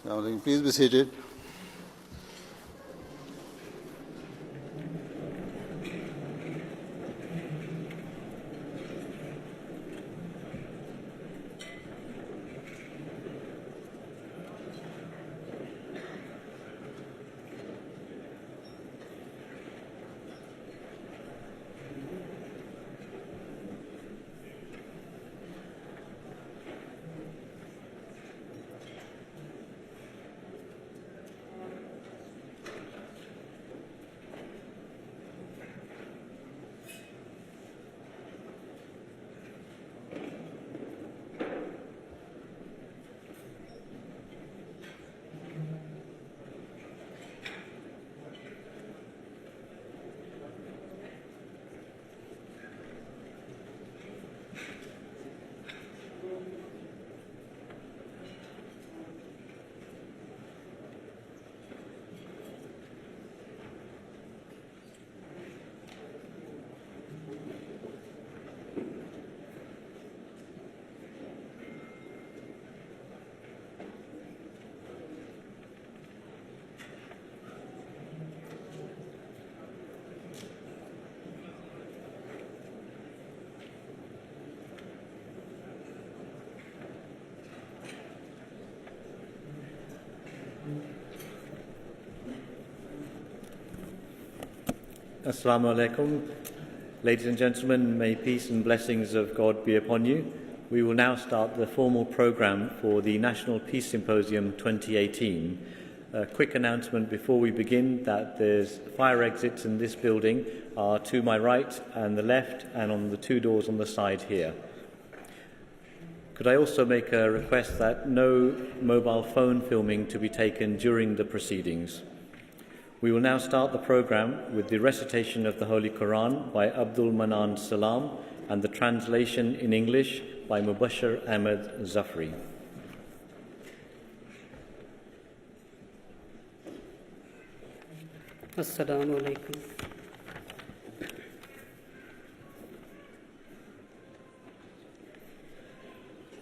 Please be seated. Assalamu alaikum. Ladies and gentlemen, may peace and blessings of God be upon you. We will now start the formal programme for the National Peace Symposium 2018. A quick announcement before we begin that there's fire exits in this building are to my right and the left and on the two doors on the side here. Could I also make a request that no mobile phone filming to be taken during the proceedings? We will now start the programme with the recitation of the Holy Quran by Abdul Manan Salam and the translation in English by Mubashir Ahmed Zafri. Assalamu alaikum.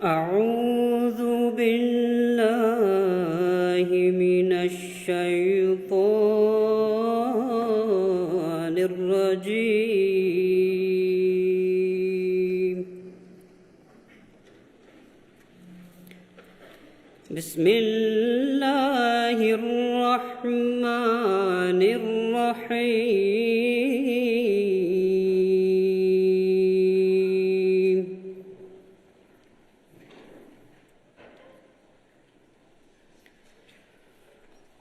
أعوذ بالله من الشيطان الرجيم. بسم الله الرحمن الرحيم.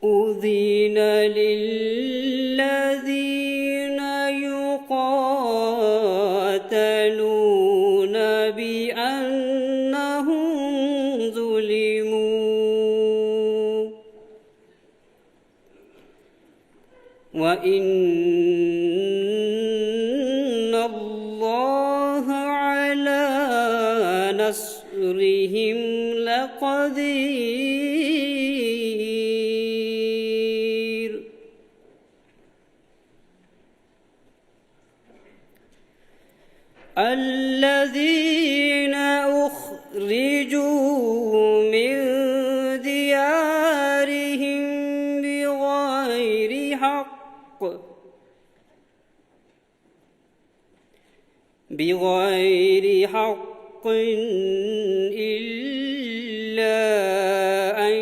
أذن للذين يقاتلون بأنهم ظلموا وإن الله على نصرهم لقدير. الذين أخرجوا من ديارهم بغير حق إلا أن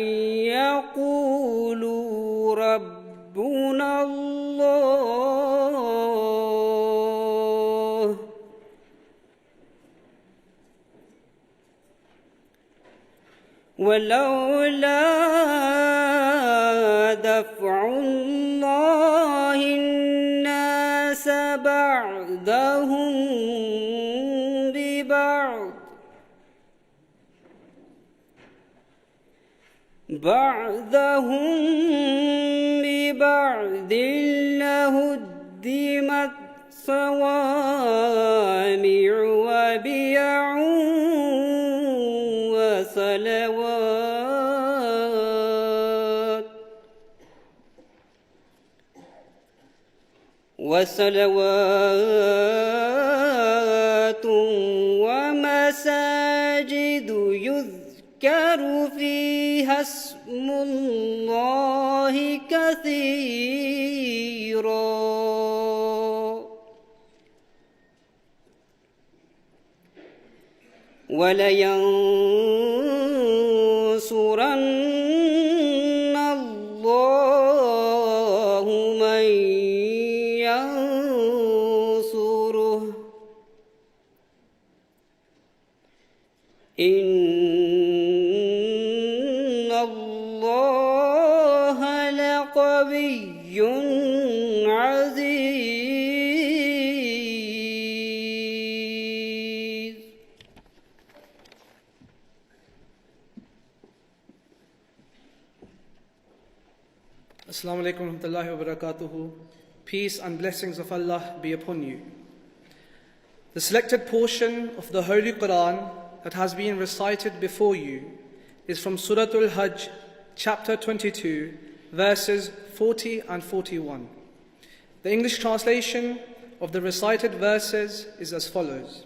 يقولوا ربنا الله ولولا دفع الله الناس بعضهم ببعض لهدمت صوامع وبيع وصلوات ومساجد يذكر فيها اسم الله كثيرا ولينصرن الله من ينصره إن الله لقوي عزيز. Assalamu alaikum wa rahmatullahi wa barakatuhu. Peace and blessings of Allah be upon you. The selected portion of the Holy Quran that has been recited before you is from Surah Al-Hajj, chapter 22, verses 40 and 41. The English translation of the recited verses is as follows.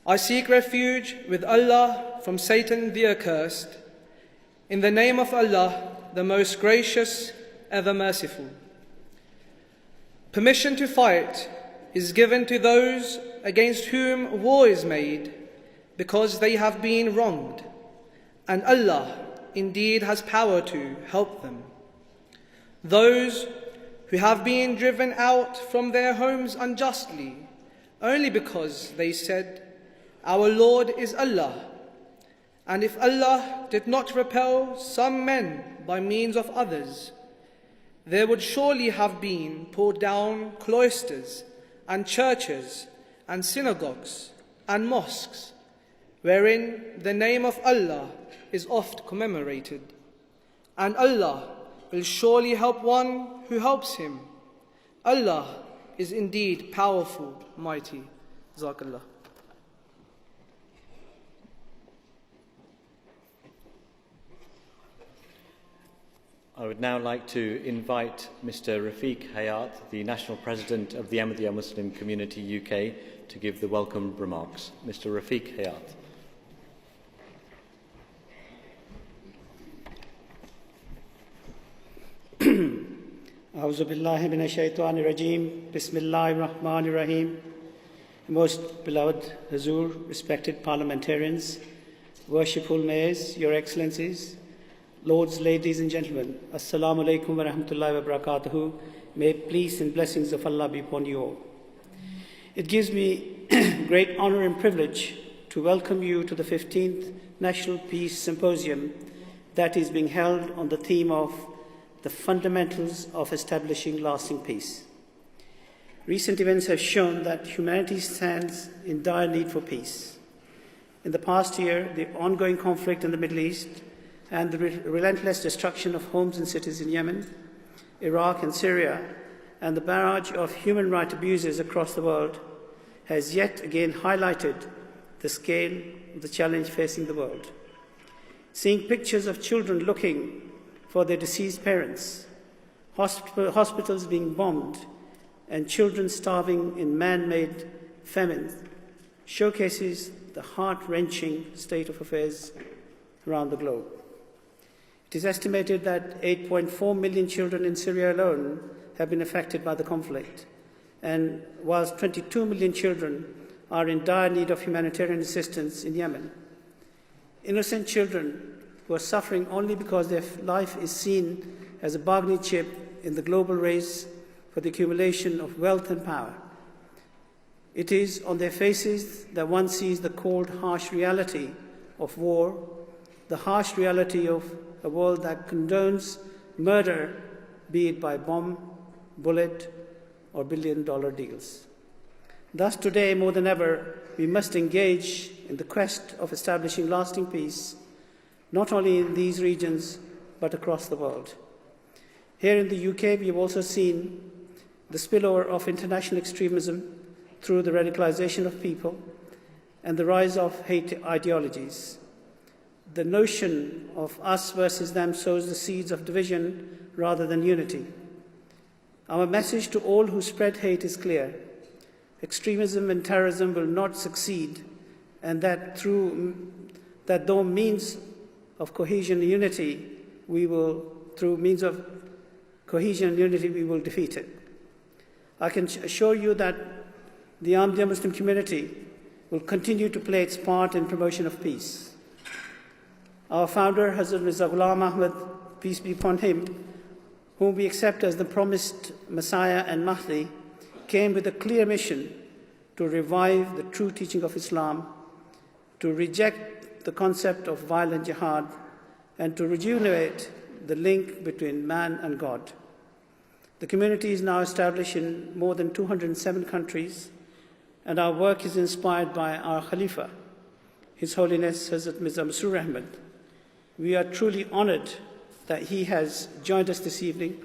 I seek refuge with Allah from Satan the accursed. In the name of Allah, the most gracious, ever merciful. Permission to fight is given to those against whom war is made because they have been wronged, and Allah indeed has power to help them. Those who have been driven out from their homes unjustly only because they said, Our Lord is Allah, and if Allah did not repel some men by means of others, there would surely have been pulled down cloisters and churches and synagogues and mosques, wherein the name of Allah is oft commemorated. And Allah will surely help one who helps him. Allah is indeed powerful, mighty. Jazakallah. I would now like to invite Mr. Rafiq Hayat, the National President of the Ahmadiyya Muslim Community UK, to give the welcome remarks. Mr. Rafiq Hayat. A'udhu billahi minash shaitanir rajeem. Bismillahir Rahmanir Rahim. Most beloved Hazur, respected parliamentarians, worshipful mayors, Your Excellencies, Lords, ladies and gentlemen, Assalamu alaikum wa rahmatullahi wa barakatuhu. May peace and blessings of Allah be upon you all. It gives me great honor and privilege to welcome you to the 15th National Peace Symposium that is being held on the theme of the fundamentals of establishing lasting peace. Recent events have shown that humanity stands in dire need for peace. In the past year, the ongoing conflict in the Middle East and the relentless destruction of homes and cities in Yemen, Iraq and Syria, and the barrage of human rights abuses across the world has yet again highlighted the scale of the challenge facing the world. Seeing pictures of children looking for their deceased parents, hospitals being bombed, and children starving in man-made famine showcases the heart-wrenching state of affairs around the globe. It is estimated that 8.4 million children in Syria alone have been affected by the conflict, and whilst 22 million children are in dire need of humanitarian assistance in Yemen. Innocent children who are suffering only because their life is seen as a bargaining chip in the global race for the accumulation of wealth and power. It is on their faces that one sees the cold, harsh reality of war, the harsh reality of a world that condones murder, be it by bomb, bullet, or billion-dollar deals. Thus, today, more than ever, we must engage in the quest of establishing lasting peace, not only in these regions, but across the world. Here in the UK, we have also seen the spillover of international extremism through the radicalization of people and the rise of hate ideologies. The notion of us versus them sows the seeds of division rather than unity. Our message to all who spread hate is clear. Extremism and terrorism will not succeed, and that though means of cohesion and unity, we will, through means of cohesion and unity, we will defeat it. I can assure you that the Ahmadiyya Muslim community will continue to play its part in promotion of peace. Our founder, Hazrat Mirza Ghulam Ahmad, peace be upon him, whom we accept as the promised Messiah and Mahdi, came with a clear mission to revive the true teaching of Islam, to reject the concept of violent jihad, and to rejuvenate the link between man and God. The community is now established in more than 207 countries, and our work is inspired by our Khalifa, His Holiness Hazrat Mirza Masroor Ahmad. We are truly honored that he has joined us this evening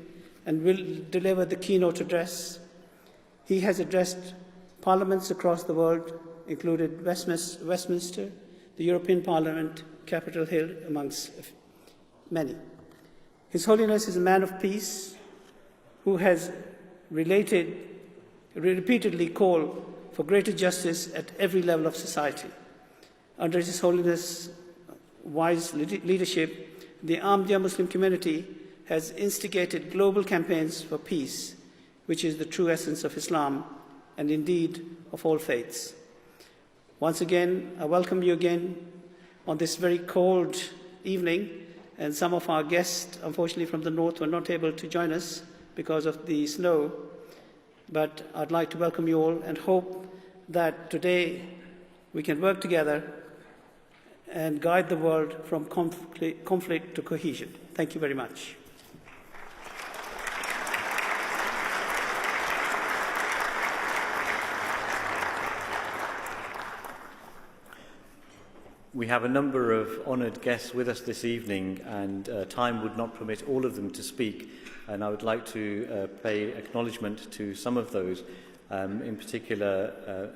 and will deliver the keynote address. He has addressed parliaments across the world, including Westminster, the European Parliament, Capitol Hill, amongst many. His Holiness is a man of peace who has repeatedly called for greater justice at every level of society. Under His Holiness' wise leadership, the Ahmadiyya Muslim community has instigated global campaigns for peace, which is the true essence of Islam and indeed of all faiths. Once again, I welcome you again on this very cold evening, and some of our guests, unfortunately from the north, were not able to join us because of the snow. But I'd like to welcome you all and hope that today we can work together and guide the world from conflict to cohesion. Thank you very much. We have a number of honoured guests with us this evening, and time would not permit all of them to speak, and I would like to pay acknowledgement to some of those, in particular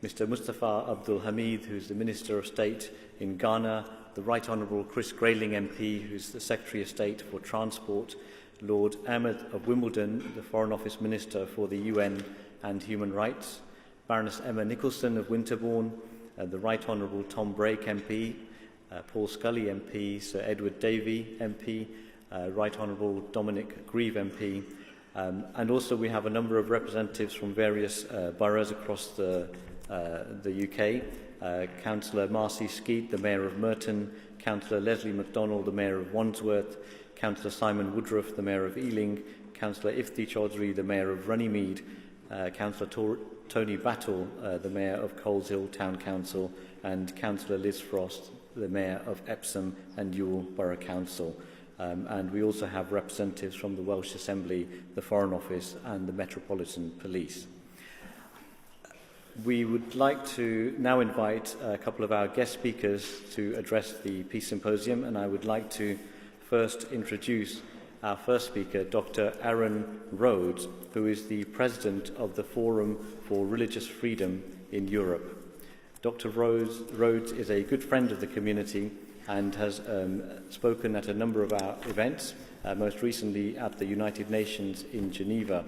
Mr. Mustafa Abdul Hamid, who's the Minister of State in Ghana, the Right Honourable Chris Grayling MP, who's the Secretary of State for Transport, Lord Ahmed of Wimbledon, the Foreign Office Minister for the UN and Human Rights, Baroness Emma Nicholson of Winterbourne, the Right Honourable Tom Brake MP, Paul Scully MP, Sir Edward Davey MP, Right Honourable Dominic Grieve MP, and also we have a number of representatives from various boroughs across the UK, Councillor Marcy Skeet, the Mayor of Merton, Councillor Leslie MacDonald, the Mayor of Wandsworth, Councillor Simon Woodruff, the Mayor of Ealing, Councillor Ifti Chaudhry, the Mayor of Runnymede, Councillor Tony Battle, the Mayor of Coleshill Town Council, and Councillor Liz Frost, the Mayor of Epsom and Ewell Borough Council. And we also have representatives from the Welsh Assembly, the Foreign Office and the Metropolitan Police. We would like to now invite a couple of our guest speakers to address the Peace Symposium, and I would like to first introduce our first speaker, Dr. Aaron Rhodes, who is the President of the Forum for Religious Freedom in Europe. Dr. Rhodes is a good friend of the community and has spoken at a number of our events, most recently at the United Nations in Geneva.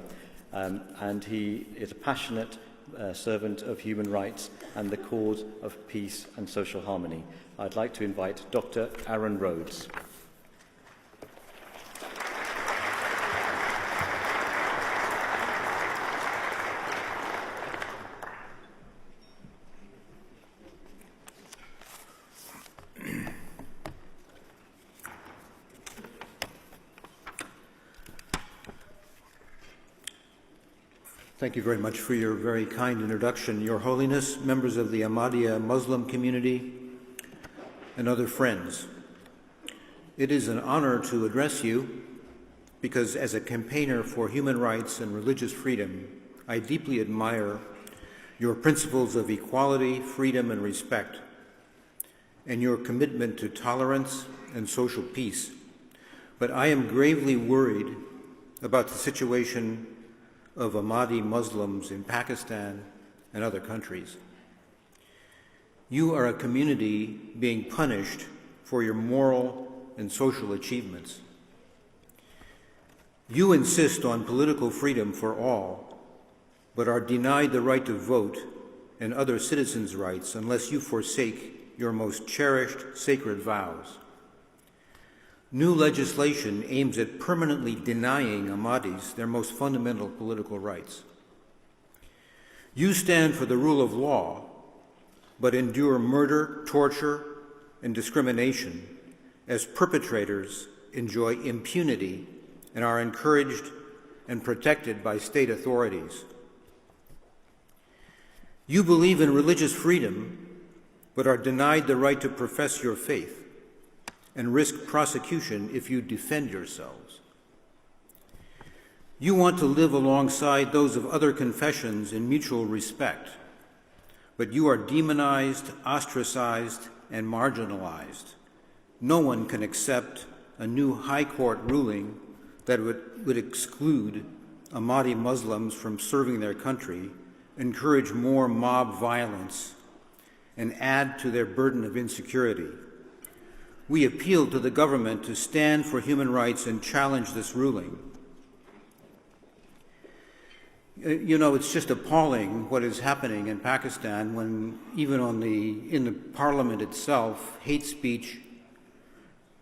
And he is a passionate servant of human rights and the cause of peace and social harmony. I'd like to invite Dr. Aaron Rhodes. Thank you very much for your very kind introduction, Your Holiness, members of the Ahmadiyya Muslim community, and other friends. It is an honor to address you because as a campaigner for human rights and religious freedom, I deeply admire your principles of equality, freedom, and respect, and your commitment to tolerance and social peace. But I am gravely worried about the situation of Ahmadi Muslims in Pakistan and other countries. You are a community being punished for your moral and social achievements. You insist on political freedom for all, but are denied the right to vote and other citizens' rights unless you forsake your most cherished sacred vows. New legislation aims at permanently denying Ahmadis their most fundamental political rights. You stand for the rule of law, but endure murder, torture, and discrimination as perpetrators enjoy impunity and are encouraged and protected by state authorities. You believe in religious freedom, but are denied the right to profess your faith and risk prosecution if you defend yourselves. You want to live alongside those of other confessions in mutual respect, but you are demonized, ostracized, and marginalized. No one can accept a new high court ruling that would exclude Ahmadi Muslims from serving their country, encourage more mob violence, and add to their burden of insecurity. We appeal to the government to stand for human rights and challenge this ruling. You know, it's just appalling what is happening in Pakistan when even in the parliament itself, hate speech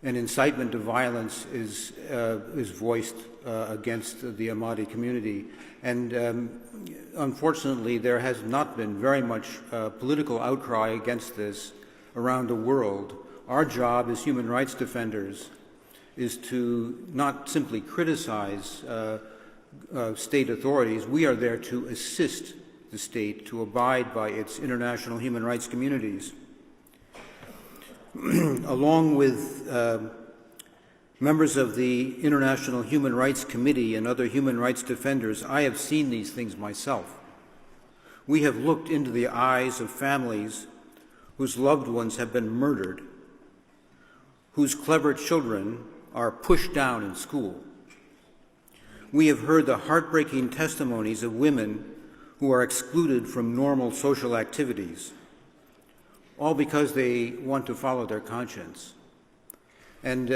and incitement to violence is voiced against the Ahmadi community. And unfortunately, there has not been very much political outcry against this around the world. Our job as human rights defenders is to not simply criticize state authorities. We are there to assist the state to abide by its international human rights communities. Along with members of the International Human Rights Committee and other human rights defenders, I have seen these things myself. We have looked into the eyes of families whose loved ones have been murdered, whose clever children are pushed down in school. We have heard the heartbreaking testimonies of women who are excluded from normal social activities, all because they want to follow their conscience. And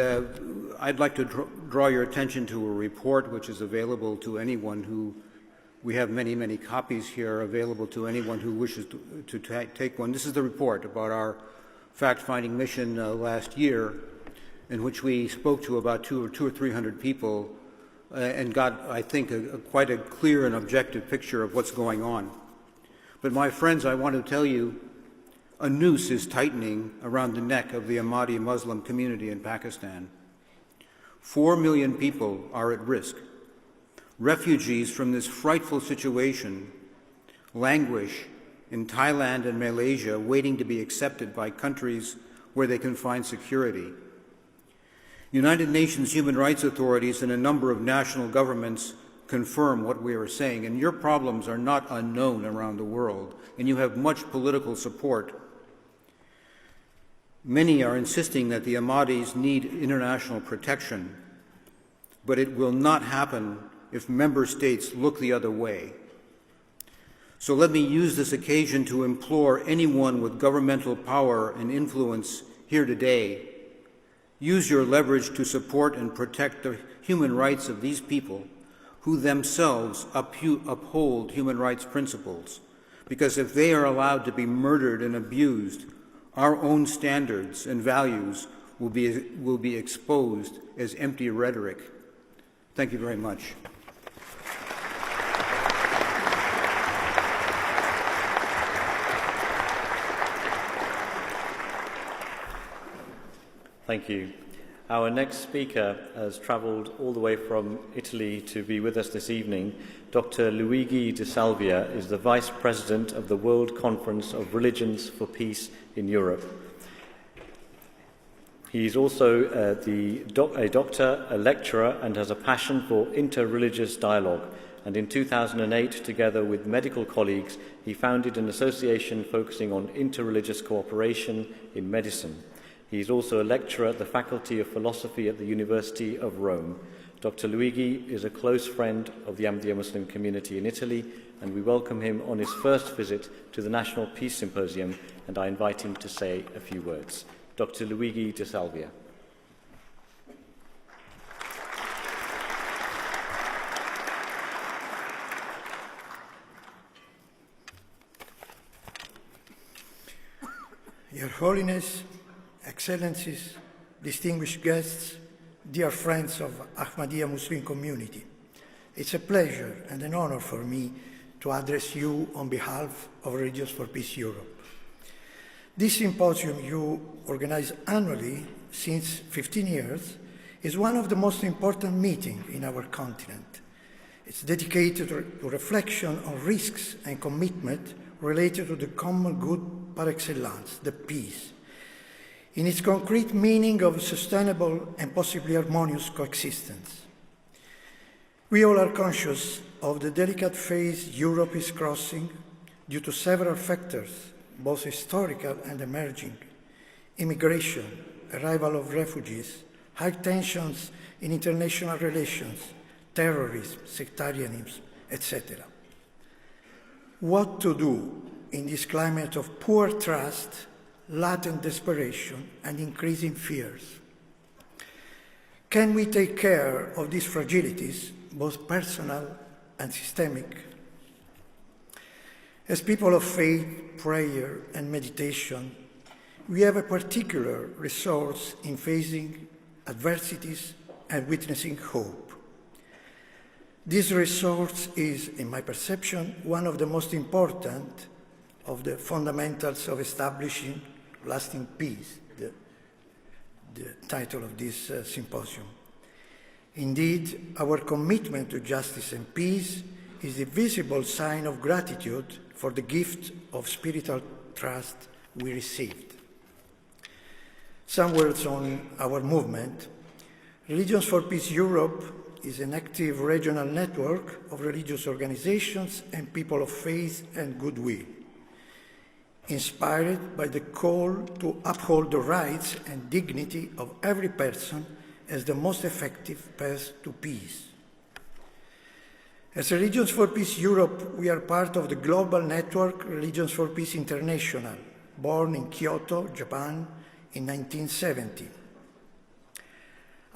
I'd like to draw your attention to a report which is available to anyone who, we have many, many copies here available to anyone who wishes to take one. This is the report about our fact-finding mission last year, in which we spoke to about 200 or 300 people and got, I think, quite a clear and objective picture of what's going on. But my friends, I want to tell you, a noose is tightening around the neck of the Ahmadiyya Muslim community in Pakistan. 4 million people are at risk. Refugees from this frightful situation languish in Thailand and Malaysia, waiting to be accepted by countries where they can find security. United Nations human rights authorities and a number of national governments confirm what we are saying, and your problems are not unknown around the world, and you have much political support. Many are insisting that the Ahmadis need international protection, but it will not happen if member states look the other way. So let me use this occasion to implore anyone with governmental power and influence here today, use your leverage to support and protect the human rights of these people who themselves uphold human rights principles. Because if they are allowed to be murdered and abused, our own standards and values will be exposed as empty rhetoric. Thank you very much. Thank you. Our next speaker has travelled all the way from Italy to be with us this evening. Dr. Luigi De Salvia is the Vice President of the World Conference of Religions for Peace in Europe. He is also a doctor, a lecturer, and has a passion for interreligious dialogue. And in 2008, together with medical colleagues, he founded an association focusing on interreligious cooperation in medicine. He is also a lecturer at the Faculty of Philosophy at the University of Rome. Dr. Luigi is a close friend of the Ahmadiyya Muslim community in Italy, and we welcome him on his first visit to the National Peace Symposium, and I invite him to say a few words. Dr. Luigi De Salvia. Your Holiness, Excellencies, distinguished guests, dear friends of Ahmadiyya Muslim community. It's a pleasure and an honor for me to address you on behalf of Religions for Peace Europe. This symposium you organize annually since 15 years is one of the most important meetings in our continent. It's dedicated to reflection on risks and commitment related to the common good par excellence, the peace, in its concrete meaning of sustainable and possibly harmonious coexistence. We all are conscious of the delicate phase Europe is crossing due to several factors, both historical and emerging: immigration, arrival of refugees, high tensions in international relations, terrorism, sectarianism, etc. What to do in this climate of poor trust, latent desperation, and increasing fears? Can we take care of these fragilities, both personal and systemic? As people of faith, prayer, and meditation, we have a particular resource in facing adversities and witnessing hope. This resource is, in my perception, one of the most important of the fundamentals of establishing lasting peace, the title of this symposium. Indeed, our commitment to justice and peace is a visible sign of gratitude for the gift of spiritual trust we received. Some words on our movement. Religions for Peace Europe is an active regional network of religious organizations and people of faith and goodwill, inspired by the call to uphold the rights and dignity of every person as the most effective path to peace. As Religions for Peace Europe, we are part of the global network Religions for Peace International, born in Kyoto, Japan, in 1970.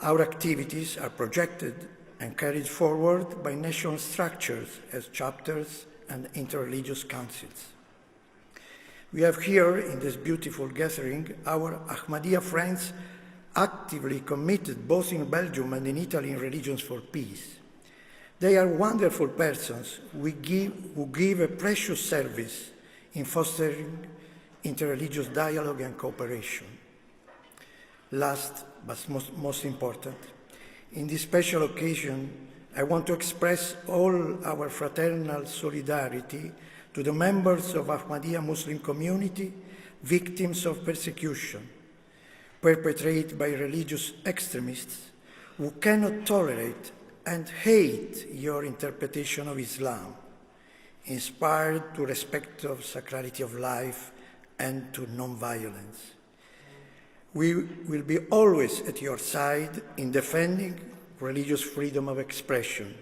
Our activities are projected and carried forward by national structures as chapters and interreligious councils. We have here, in this beautiful gathering, our Ahmadiyya friends actively committed both in Belgium and in Italy in Religions for Peace. They are wonderful persons who give a precious service in fostering interreligious dialogue and cooperation. Last, but most important, in this special occasion, I want to express all our fraternal solidarity to the members of Ahmadiyya Muslim community, victims of persecution, perpetrated by religious extremists who cannot tolerate and hate your interpretation of Islam, inspired to respect of sacrality of life and to non-violence. We will be always at your side in defending religious freedom of expression.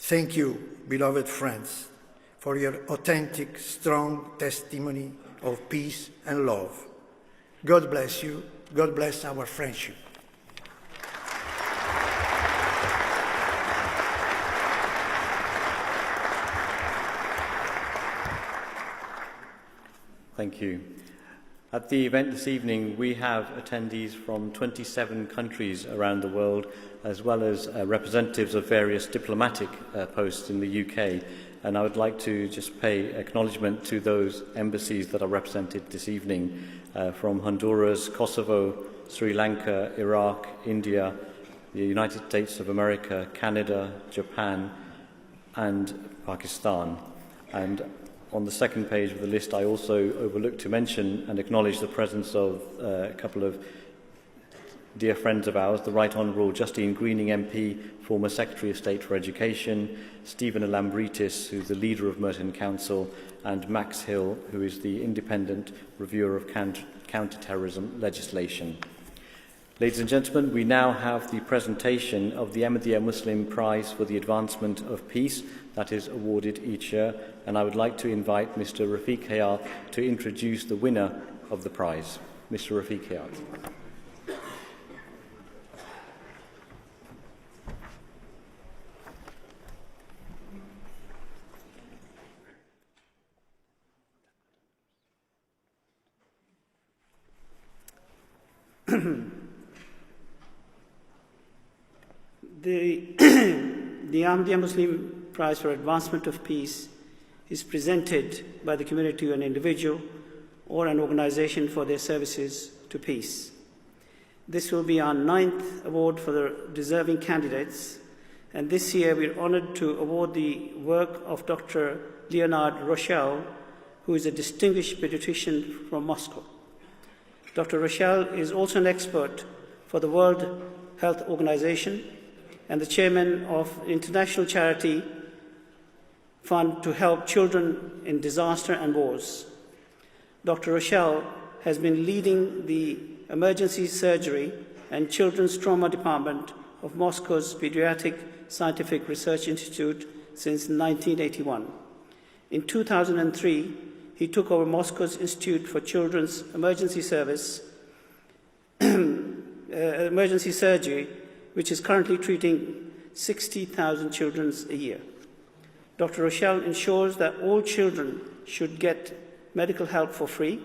Thank you, beloved friends, for your authentic, strong testimony of peace and love. God bless you. God bless our friendship. Thank you. At the event this evening, we have attendees from 27 countries around the world, as well as representatives of various diplomatic posts in the UK. And I would like to just pay acknowledgement to those embassies that are represented this evening from Honduras, Kosovo, Sri Lanka, Iraq, India, the United States of America, Canada, Japan, and Pakistan. And on the second page of the list, I also overlooked to mention and acknowledge the presence of a couple of dear friends of ours, the Right Honourable Justine Greening MP, former Secretary of State for Education, Stephen Alambritis, who's the leader of Merton Council, and Max Hill, who is the independent reviewer of counter-terrorism legislation. Ladies and gentlemen, we now have the presentation of the Ahmadiyya Muslim Prize for the Advancement of Peace that is awarded each year, and I would like to invite Mr. Rafiq Hayat to introduce the winner of the prize. Mr. Rafiq Hayat. The, the Ahmadiyya Muslim Prize for Advancement of Peace is presented by the community to an individual or an organization for their services to peace. This will be our 9th award for the deserving candidates, and this year we're honored to award the work of Dr. Leonard Rochelle, who is a distinguished pediatrician from Moscow. Dr. Rochelle is also an expert for the World Health Organization and the chairman of international charity fund to help children in disaster and wars. Dr. Rochelle has been leading the emergency surgery and children's trauma department of Moscow's Pediatric Scientific Research Institute since 1981. In 2003, he took over Moscow's Institute for Children's Emergency Service, emergency surgery, which is currently treating 60,000 children a year. Dr. Rochelle ensures that all children should get medical help for free,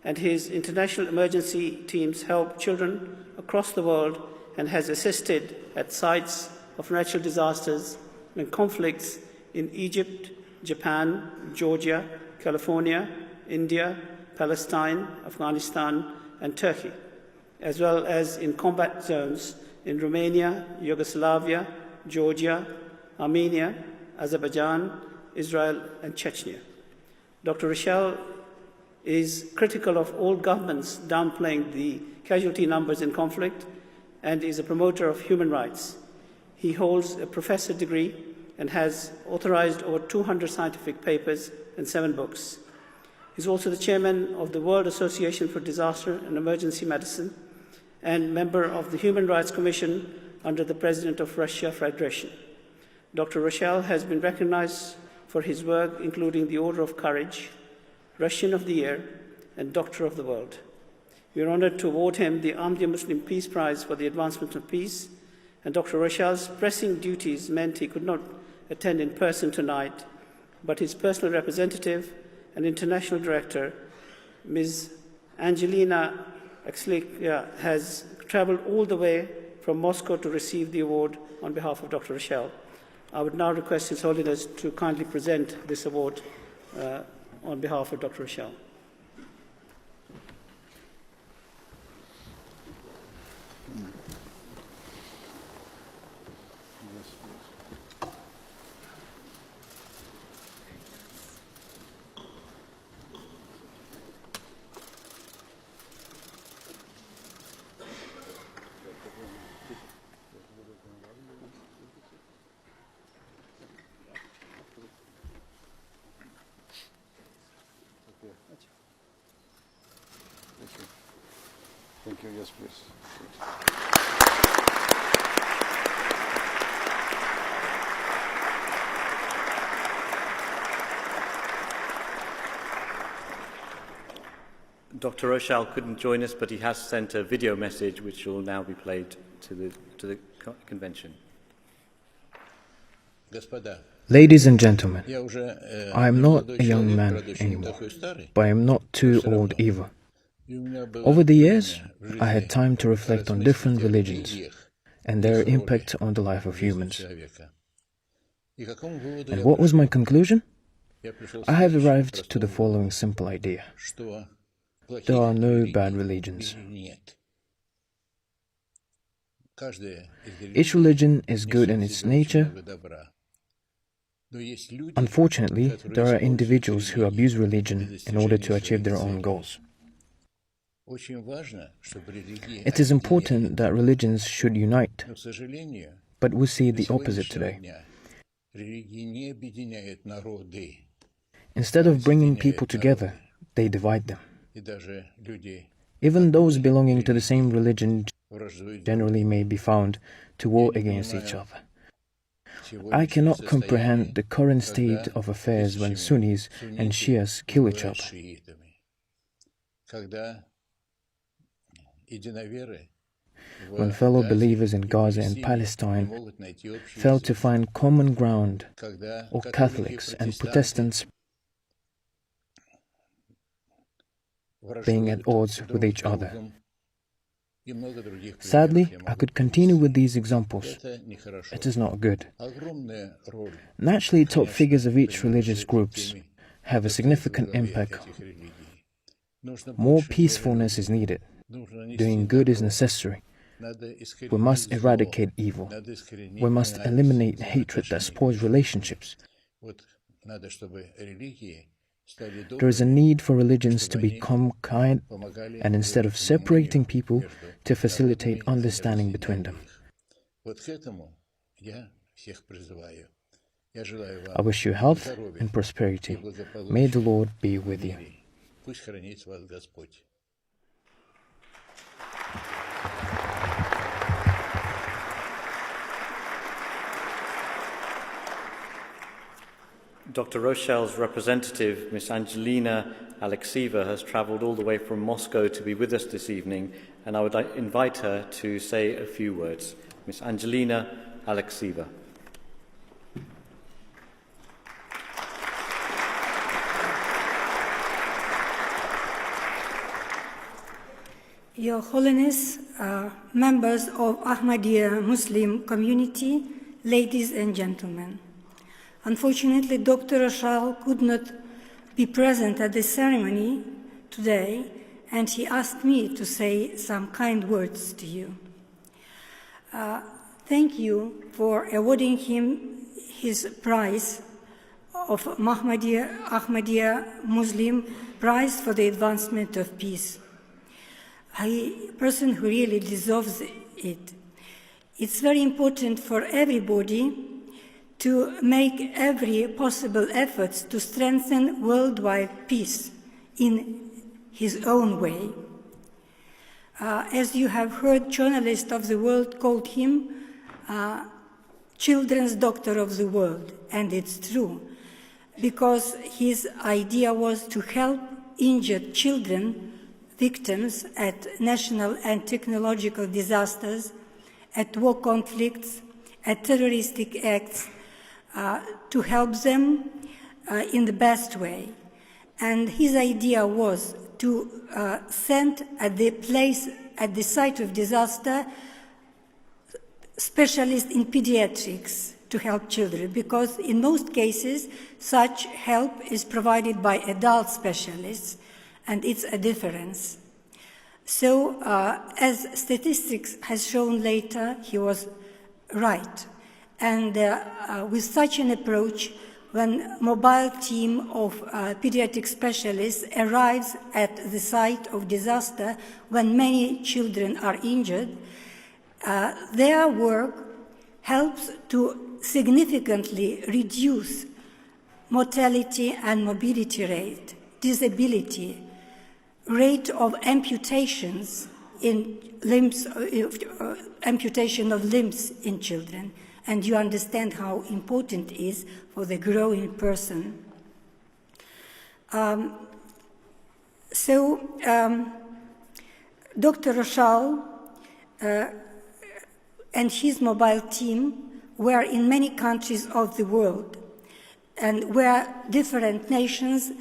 and his international emergency teams help children across the world and has assisted at sites of natural disasters and conflicts in Egypt, Japan, Georgia, California, India, Palestine, Afghanistan, and Turkey, as well as in combat zones in Romania, Yugoslavia, Georgia, Armenia, Azerbaijan, Israel, and Chechnya. Dr. Rochelle is critical of all governments downplaying the casualty numbers in conflict and is a promoter of human rights. He holds a professor degree and has authorized over 200 scientific papers and 7 books. He's also the chairman of the World Association for Disaster and Emergency Medicine and member of the Human Rights Commission under the President of Russia Federation. Dr. Rochelle has been recognized for his work, including the Order of Courage, Russian of the Year, and Doctor of the World. We are honored to award him the Ahmadiyya Muslim Peace Prize for the advancement of peace, and Dr. Rochelle's pressing duties meant he could not attend in person tonight, but his personal representative and international director, Ms. Angelina Axlikia, has traveled all the way from Moscow to receive the award on behalf of Dr. Rochelle. I would now request His Holiness to kindly present this award on behalf of Dr. Rochelle. Thank you. Yes, please. Dr. Rochelle couldn't join us, but he has sent a video message which will now be played to the convention. Ladies and gentlemen, I am not a young man anymore, but I am not too old either. Over the years, I had time to reflect on different religions and their impact on the life of humans. And what was my conclusion? I have arrived to the following simple idea. There are no bad religions. Each religion is good in its nature. Unfortunately, there are individuals who abuse religion in order to achieve their own goals. It is important that religions should unite, but we see the opposite today. Instead of bringing people together, they divide them. Even those belonging to the same religion generally may be found to war against each other. I cannot comprehend the current state of affairs when Sunnis and Shias kill each other. When fellow believers in Gaza and Palestine fail to find common ground, or Catholics and Protestants being at odds with each other. Sadly, I could continue with these examples. It is not good. Naturally, top figures of each religious groups have a significant impact. More peacefulness is needed. Doing good is necessary. We must eradicate evil. We must eliminate hatred that spoils relationships. There is a need for religions to become kind, and instead of separating people, to facilitate understanding between them. I wish you health and prosperity. May the Lord be with you. Dr. Rochelle's representative, Ms. Angelina Alexieva, has travelled all the way from Moscow to be with us this evening, and I would invite her to say a few words. Ms. Angelina Alexieva. Your Holiness, members of Ahmadiyya Muslim community, ladies and gentlemen. Unfortunately, Dr. Rochelle could not be present at the ceremony today, and he asked me to say some kind words to you. Thank you for awarding him his prize of Ahmadiyya Muslim Prize for the Advancement of Peace. A person who really deserves it. It's very important for everybody to make every possible efforts to strengthen worldwide peace in his own way. As you have heard, journalists of the world called him children's doctor of the world, and it's true, because his idea was to help injured children, victims at national and technological disasters, at war conflicts, at terroristic acts, to help them in the best way. And his idea was to send at the site of disaster, specialists in pediatrics to help children, because in most cases, such help is provided by adult specialists, and it's a difference. So, as statistics has shown later, he was right. And with such an approach, when a mobile team of pediatric specialists arrives at the site of disaster, when many children are injured, their work helps to significantly reduce mortality and mobility rate, disability, rate of amputations in limbs, amputation of limbs in children. And you understand how important it is for the growing person. Dr. Rochelle and his mobile team were in many countries of the world, and where different nations,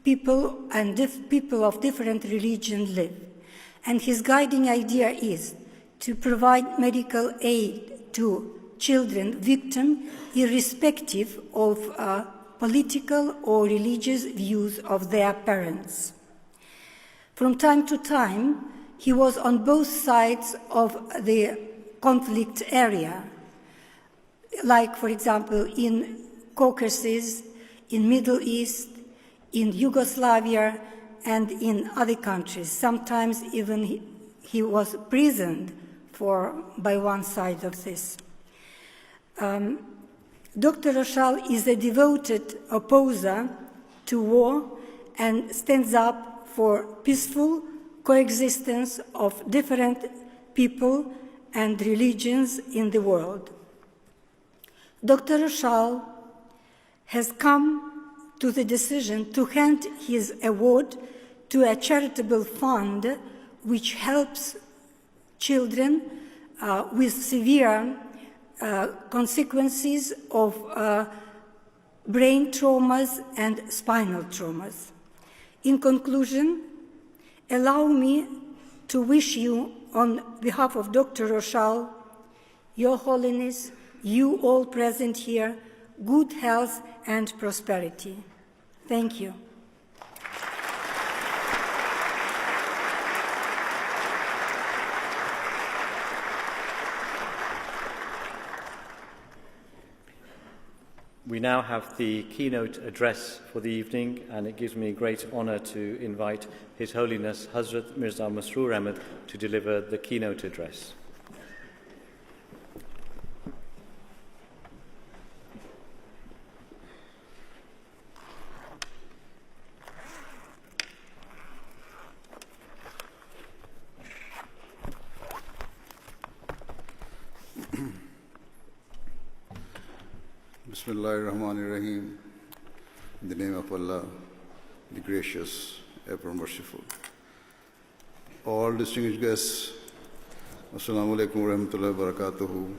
people of different religions live. And his guiding idea is to provide medical aid to children victims, irrespective of political or religious views of their parents. From time to time, he was on both sides of the conflict area, like, for example, in Caucasus, in Middle East, in Yugoslavia, and in other countries. Sometimes even he was imprisoned by one side of this. Dr. Rochelle is a devoted opposer to war and stands up for peaceful coexistence of different people and religions in the world. Dr. Rochelle has come to the decision to hand his award to a charitable fund which helps children with severe consequences of brain traumas and spinal traumas. In conclusion, allow me to wish you on behalf of Dr. Rochal, Your Holiness, you all present here, good health and prosperity. Thank you. We now have the keynote address for the evening, and it gives me great honour to invite His Holiness Hazrat Mirza Masroor Ahmad to deliver the keynote address. Bismillahirrahmanirrahim. In the name of Allah, the gracious, ever merciful. All distinguished guests, Assalamu alaikum wa rahmatullahi wa barakatuhu.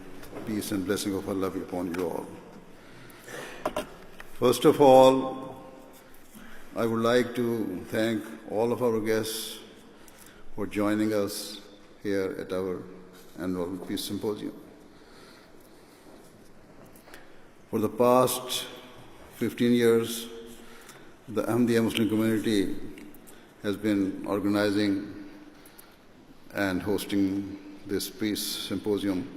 Peace and blessing of Allah be upon you all. First of all, I would like to thank all of our guests for joining us here at our annual Peace Symposium. For the past 15 years, the Ahmadiyya Muslim community has been organizing and hosting this peace symposium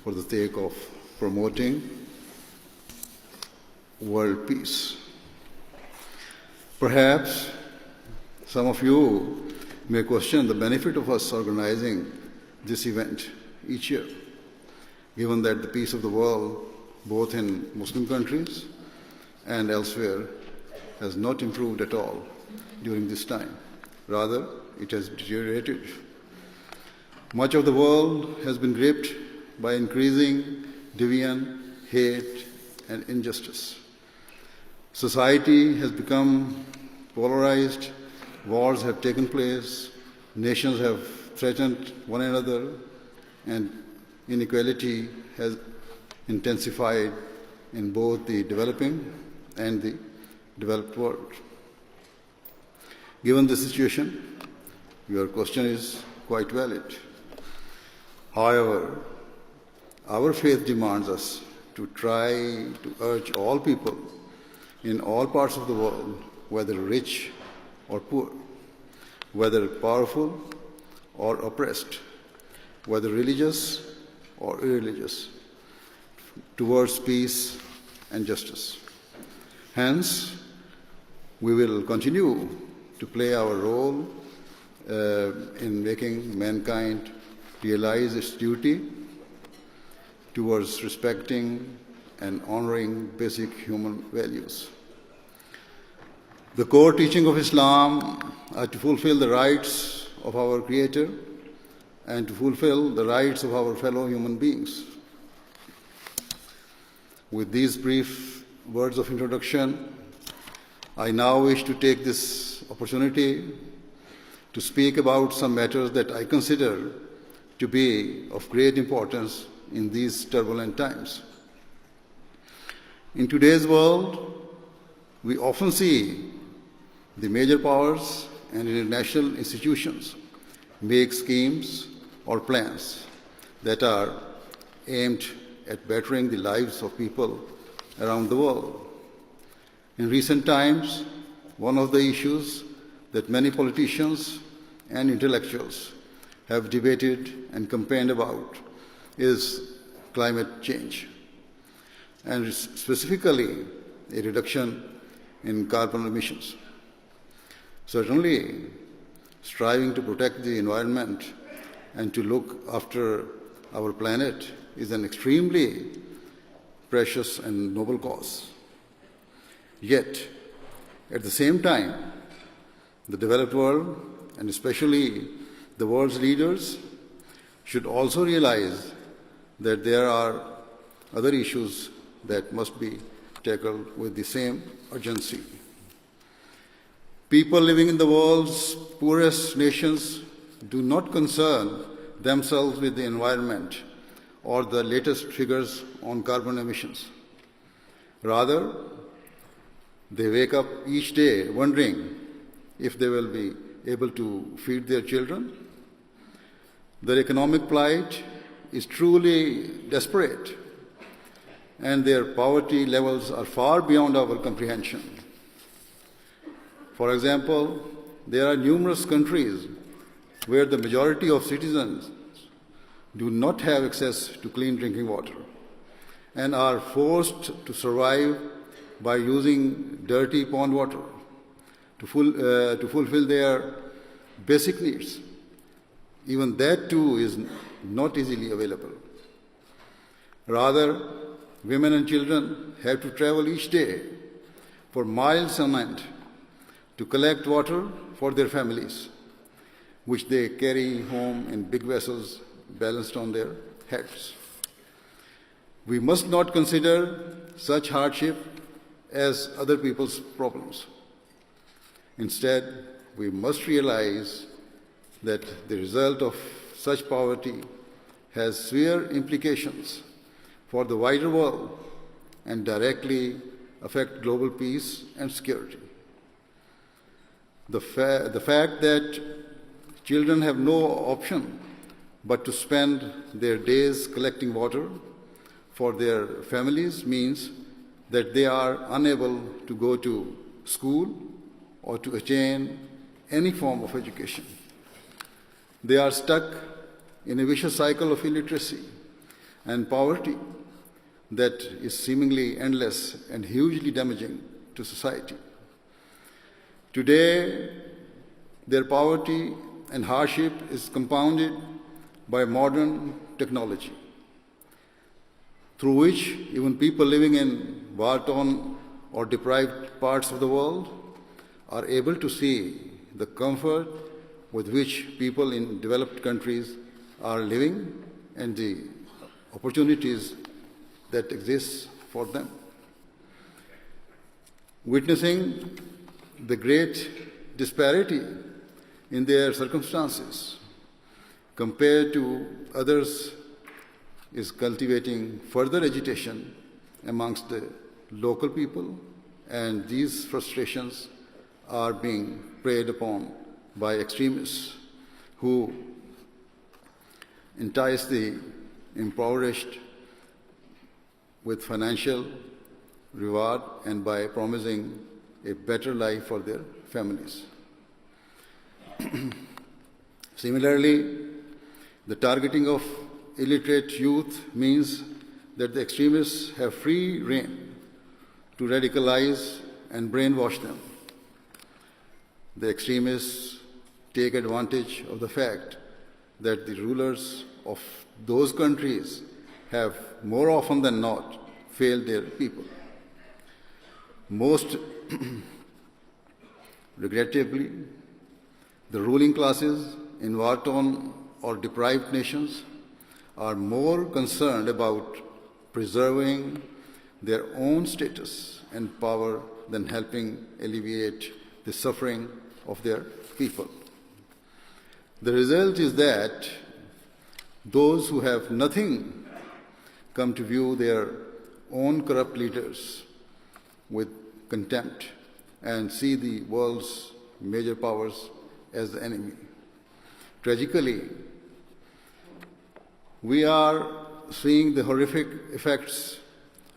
for the sake of promoting world peace. Perhaps some of you may question the benefit of us organizing this event each year, given that the peace of the world, both in Muslim countries and elsewhere, has not improved at all during this time. Rather, it has deteriorated. Much of the world has been gripped by increasing division, hate, and injustice. Society has become polarized, wars have taken place, nations have threatened one another, and inequality has intensified in both the developing and the developed world. Given the situation, your question is quite valid. However, our faith demands us to try to urge all people in all parts of the world, whether rich or poor, whether powerful or oppressed, whether religious or irreligious, towards peace and justice. Hence, we will continue to play our role in making mankind realize its duty towards respecting and honoring basic human values. The core teaching of Islam are to fulfill the rights of our Creator and to fulfill the rights of our fellow human beings. With these brief words of introduction, I now wish to take this opportunity to speak about some matters that I consider to be of great importance in these turbulent times. In today's world, we often see the major powers and international institutions make schemes or plans that are aimed at bettering the lives of people around the world. In recent times, one of the issues that many politicians and intellectuals have debated and campaigned about is climate change, and specifically a reduction in carbon emissions. Certainly, striving to protect the environment and to look after our planet is an extremely precious and noble cause. Yet, at the same time, the developed world, and especially the world's leaders, should also realize that there are other issues that must be tackled with the same urgency. People living in the world's poorest nations do not concern themselves with the environment or the latest figures on carbon emissions. Rather, they wake up each day wondering if they will be able to feed their children. Their economic plight is truly desperate, and their poverty levels are far beyond our comprehension. For example, there are numerous countries where the majority of citizens do not have access to clean drinking water and are forced to survive by using dirty pond water to fulfill their basic needs. Even that too is not easily available. Rather, women and children have to travel each day for miles on end to collect water for their families, which they carry home in big vessels balanced on their heads. We must not consider such hardship as other people's problems. Instead, we must realize that the result of such poverty has severe implications for the wider world and directly affect global peace and security. The fact that children have no option but to spend their days collecting water for their families means that they are unable to go to school or to attain any form of education. They are stuck in a vicious cycle of illiteracy and poverty that is seemingly endless and hugely damaging to society. Today, their poverty and hardship is compounded by modern technology, through which even people living in war-torn or deprived parts of the world are able to see the comfort with which people in developed countries are living and the opportunities that exist for them. Witnessing the great disparity in their circumstances compared to others is cultivating further agitation amongst the local people, and these frustrations are being preyed upon by extremists who entice the impoverished with financial reward and by promising a better life for their families. Similarly, the targeting of illiterate youth means that the extremists have free rein to radicalize and brainwash them. The extremists take advantage of the fact that the rulers of those countries have more often than not failed their people. Most regrettably, the ruling classes in war-torn or deprived nations are more concerned about preserving their own status and power than helping alleviate the suffering of their people. The result is that those who have nothing come to view their own corrupt leaders with contempt and see the world's major powers as the enemy. Tragically, we are seeing the horrific effects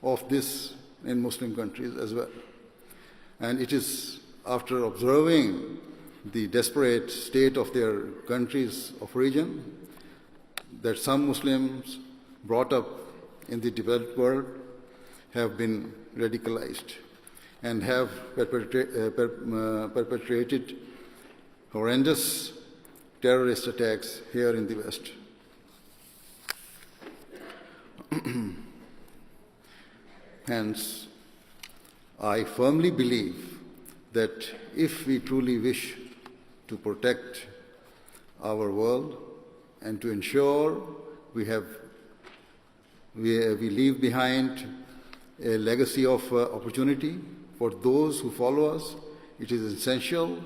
of this in Muslim countries as well. And it is after observing the desperate state of their countries of origin that some Muslims brought up in the developed world have been radicalized and have perpetrated horrendous terrorist attacks here in the West. Hence, I firmly believe that if we truly wish to protect our world and to ensure we leave behind a legacy of opportunity for those who follow us, it is essential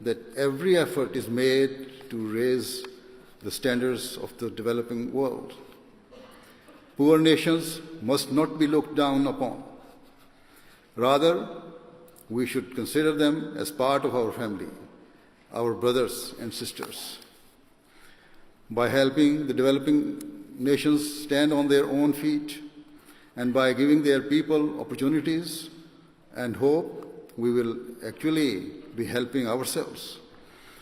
that every effort is made to raise the standards of the developing world. Poor nations must not be looked down upon. Rather, we should consider them as part of our family, our brothers and sisters. by helping the developing nations stand on their own feet, and by giving their people opportunities and hope, we will actually be helping ourselves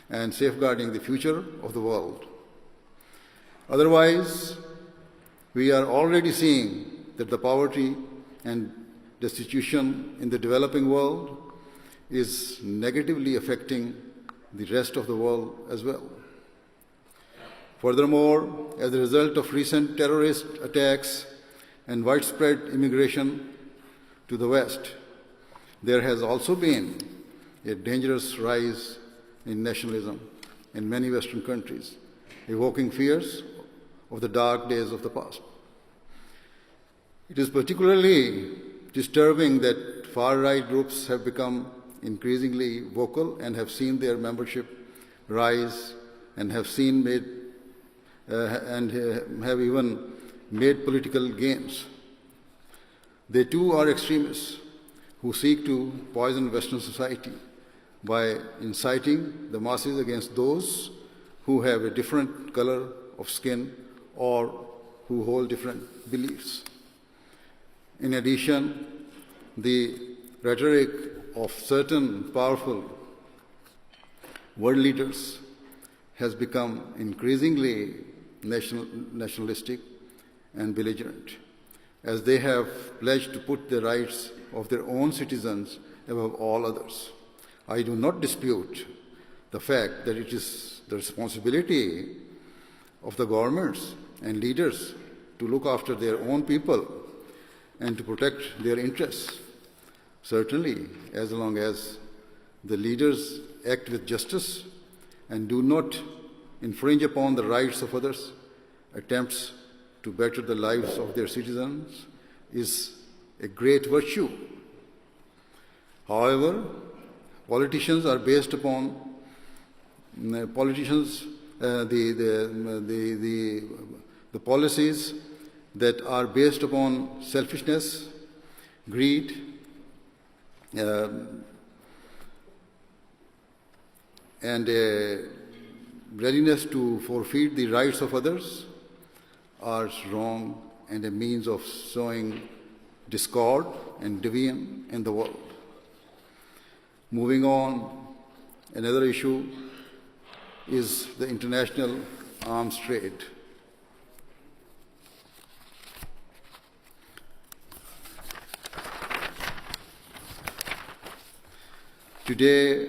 and safeguarding the future of the world. Otherwise, we are already seeing that the poverty and destitution in the developing world is negatively affecting the rest of the world as well. Furthermore, as a result of recent terrorist attacks and widespread immigration to the West, there has also been a dangerous rise in nationalism in many Western countries, evoking fears of the dark days of the past. It is particularly disturbing that far-right groups have become increasingly vocal and have seen their membership rise and have have even made political gains. They too are extremists who seek to poison Western society by inciting the masses against those who have a different color of skin or who hold different beliefs. In addition, the rhetoric of certain powerful world leaders has become increasingly nationalistic and belligerent, as they have pledged to put the rights of their own citizens above all others. I do not dispute the fact that it is the responsibility of the governments and leaders to look after their own people and to protect their interests. Certainly, as long as the leaders act with justice and do not infringe upon the rights of others, attempts to better the lives of their citizens is a great virtue. However, politicians are based upon the policies that are based upon selfishness, greed, and a readiness to forfeit the rights of others are wrong and a means of sowing discord and division in the world. Moving on, another issue is the international arms trade. Today,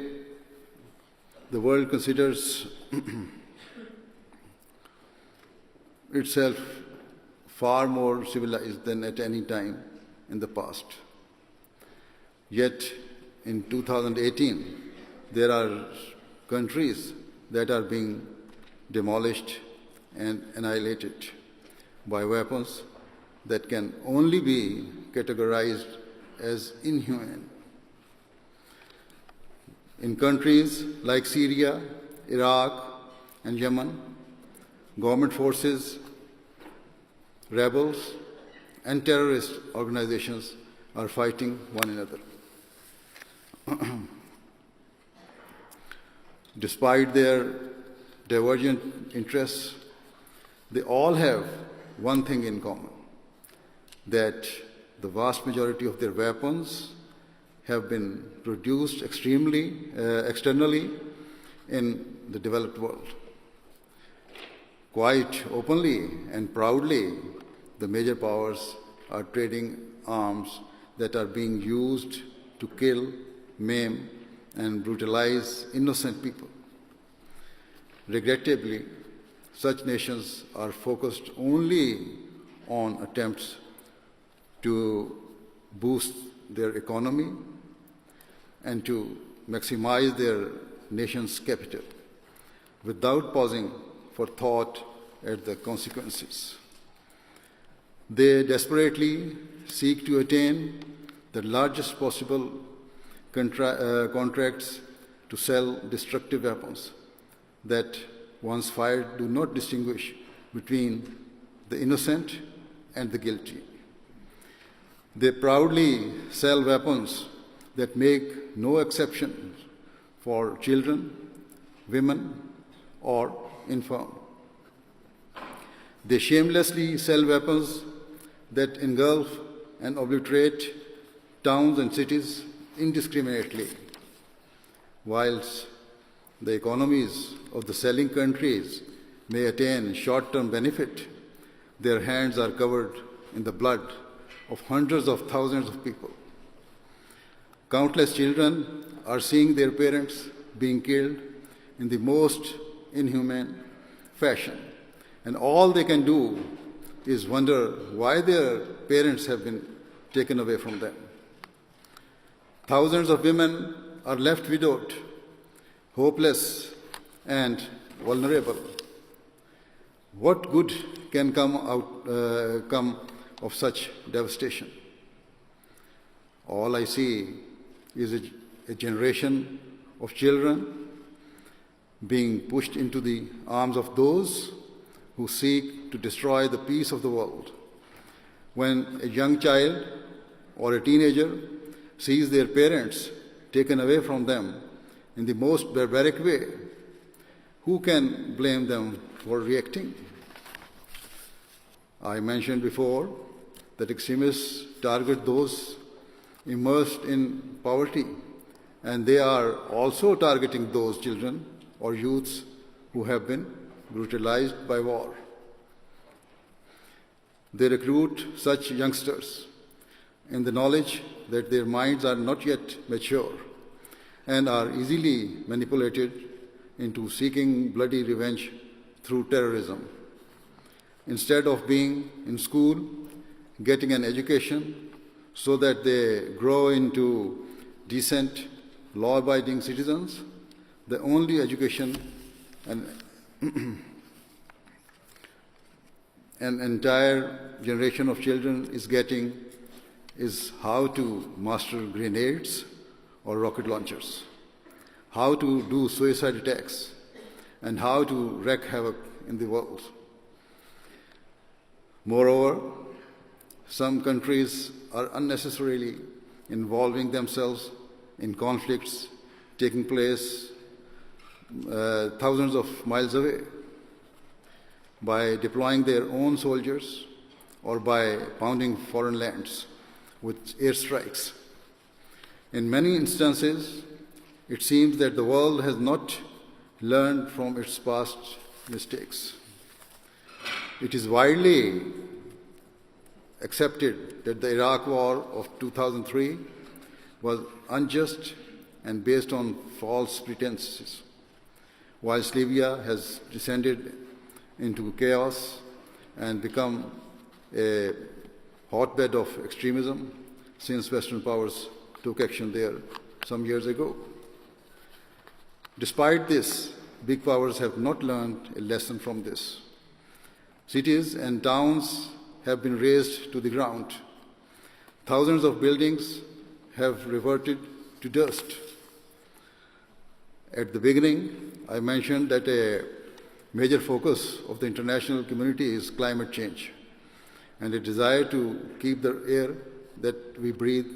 the world considers itself far more civilized than at any time in the past. Yet, in 2018, there are countries that are being demolished and annihilated by weapons that can only be categorized as inhumane. In countries like Syria, Iraq, and Yemen, government forces, rebels, and terrorist organizations are fighting one another. Despite their divergent interests, they all have one thing in common, that the vast majority of their weapons have been produced externally in the developed world. Quite openly and proudly, the major powers are trading arms that are being used to kill, maim, and brutalize innocent people. Regrettably, such nations are focused only on attempts to boost their economy and to maximize their nation's capital without pausing for thought at the consequences. They desperately seek to attain the largest possible contracts to sell destructive weapons that, once fired, do not distinguish between the innocent and the guilty. They proudly sell weapons that make no exceptions for children, women, or infirm. They shamelessly sell weapons that engulf and obliterate towns and cities indiscriminately, whilst the economies of the selling countries may attain short-term benefit, their hands are covered in the blood of hundreds of thousands of people. Countless children are seeing their parents being killed in the most inhumane fashion, and all they can do is wonder why their parents have been taken away from them. Thousands of women are left widowed, hopeless, and vulnerable. What good can come of such devastation? All I see is a generation of children being pushed into the arms of those who seek to destroy the peace of the world. When a young child or a teenager sees their parents taken away from them in the most barbaric way, who can blame them for reacting? I mentioned before that extremists target those immersed in poverty, and they are also targeting those children or youths who have been brutalized by war. They recruit such youngsters in the knowledge that their minds are not yet mature and are easily manipulated into seeking bloody revenge through terrorism. Instead of being in school, getting an education so that they grow into decent, law-abiding citizens, the only education an entire generation of children is getting is how to master grenades or rocket launchers, how to do suicide attacks, and how to wreak havoc in the world. Moreover, some countries are unnecessarily involving themselves in conflicts taking place thousands of miles away by deploying their own soldiers or by pounding foreign lands with airstrikes. In many instances, it seems that the world has not learned from its past mistakes. It is widely accepted that the Iraq War of 2003 was unjust and based on false pretenses, whilst Libya has descended into chaos and become a hotbed of extremism since Western powers took action there some years ago. Despite this, big powers have not learned a lesson from this. Cities and towns have been razed to the ground. Thousands of buildings have reverted to dust. At the beginning, I mentioned that a major focus of the international community is climate change and a desire to keep the air that we breathe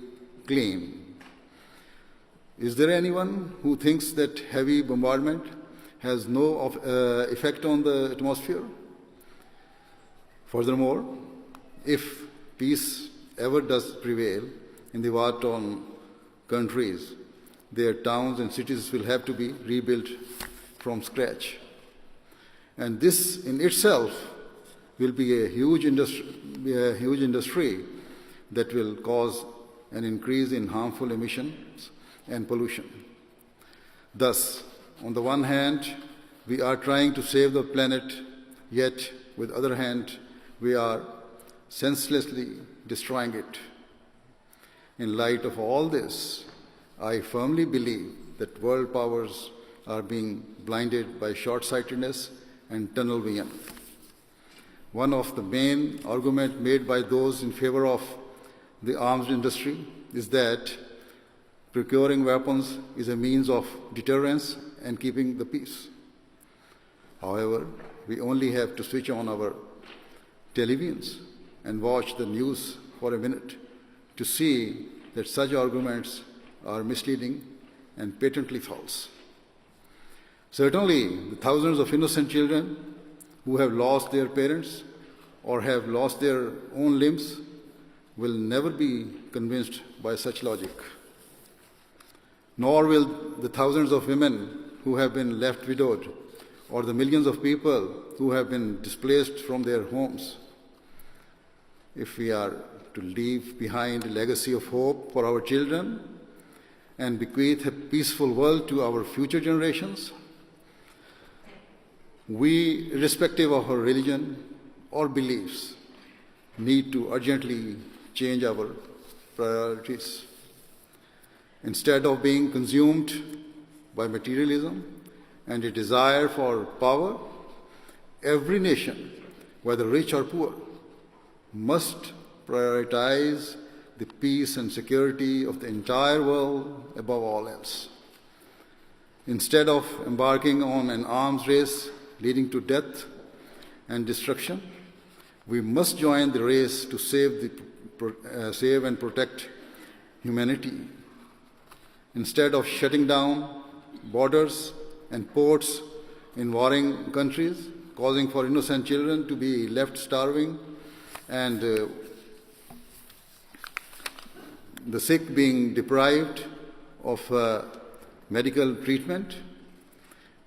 clean. Is there anyone who thinks that heavy bombardment has no effect on the atmosphere? Furthermore, if peace ever does prevail in the war-torn countries, their towns and cities will have to be rebuilt from scratch. And this in itself will be a huge industry that will cause an increase in harmful emissions and pollution. Thus, on the one hand, we are trying to save the planet, yet, with the other hand, we are senselessly destroying it. In light of all this, I firmly believe that world powers are being blinded by short-sightedness and tunnel vision. One of the main arguments made by those in favor of the arms industry is that procuring weapons is a means of deterrence and keeping the peace. However, we only have to switch on our televisions and watch the news for a minute to see that such arguments are misleading and patently false. Certainly, the thousands of innocent children who have lost their parents or have lost their own limbs will never be convinced by such logic. Nor will the thousands of women who have been left widowed, or the millions of people who have been displaced from their homes. If we are to leave behind a legacy of hope for our children and bequeath a peaceful world to our future generations, we, irrespective of our religion or beliefs, need to urgently change our priorities. Instead of being consumed by materialism and a desire for power, every nation, whether rich or poor, must prioritize the peace and security of the entire world above all else. Instead of embarking on an arms race leading to death and destruction, we must join the race to save and protect humanity. Instead of shutting down borders and ports in warring countries, causing for innocent children to be left starving and the sick being deprived of medical treatment,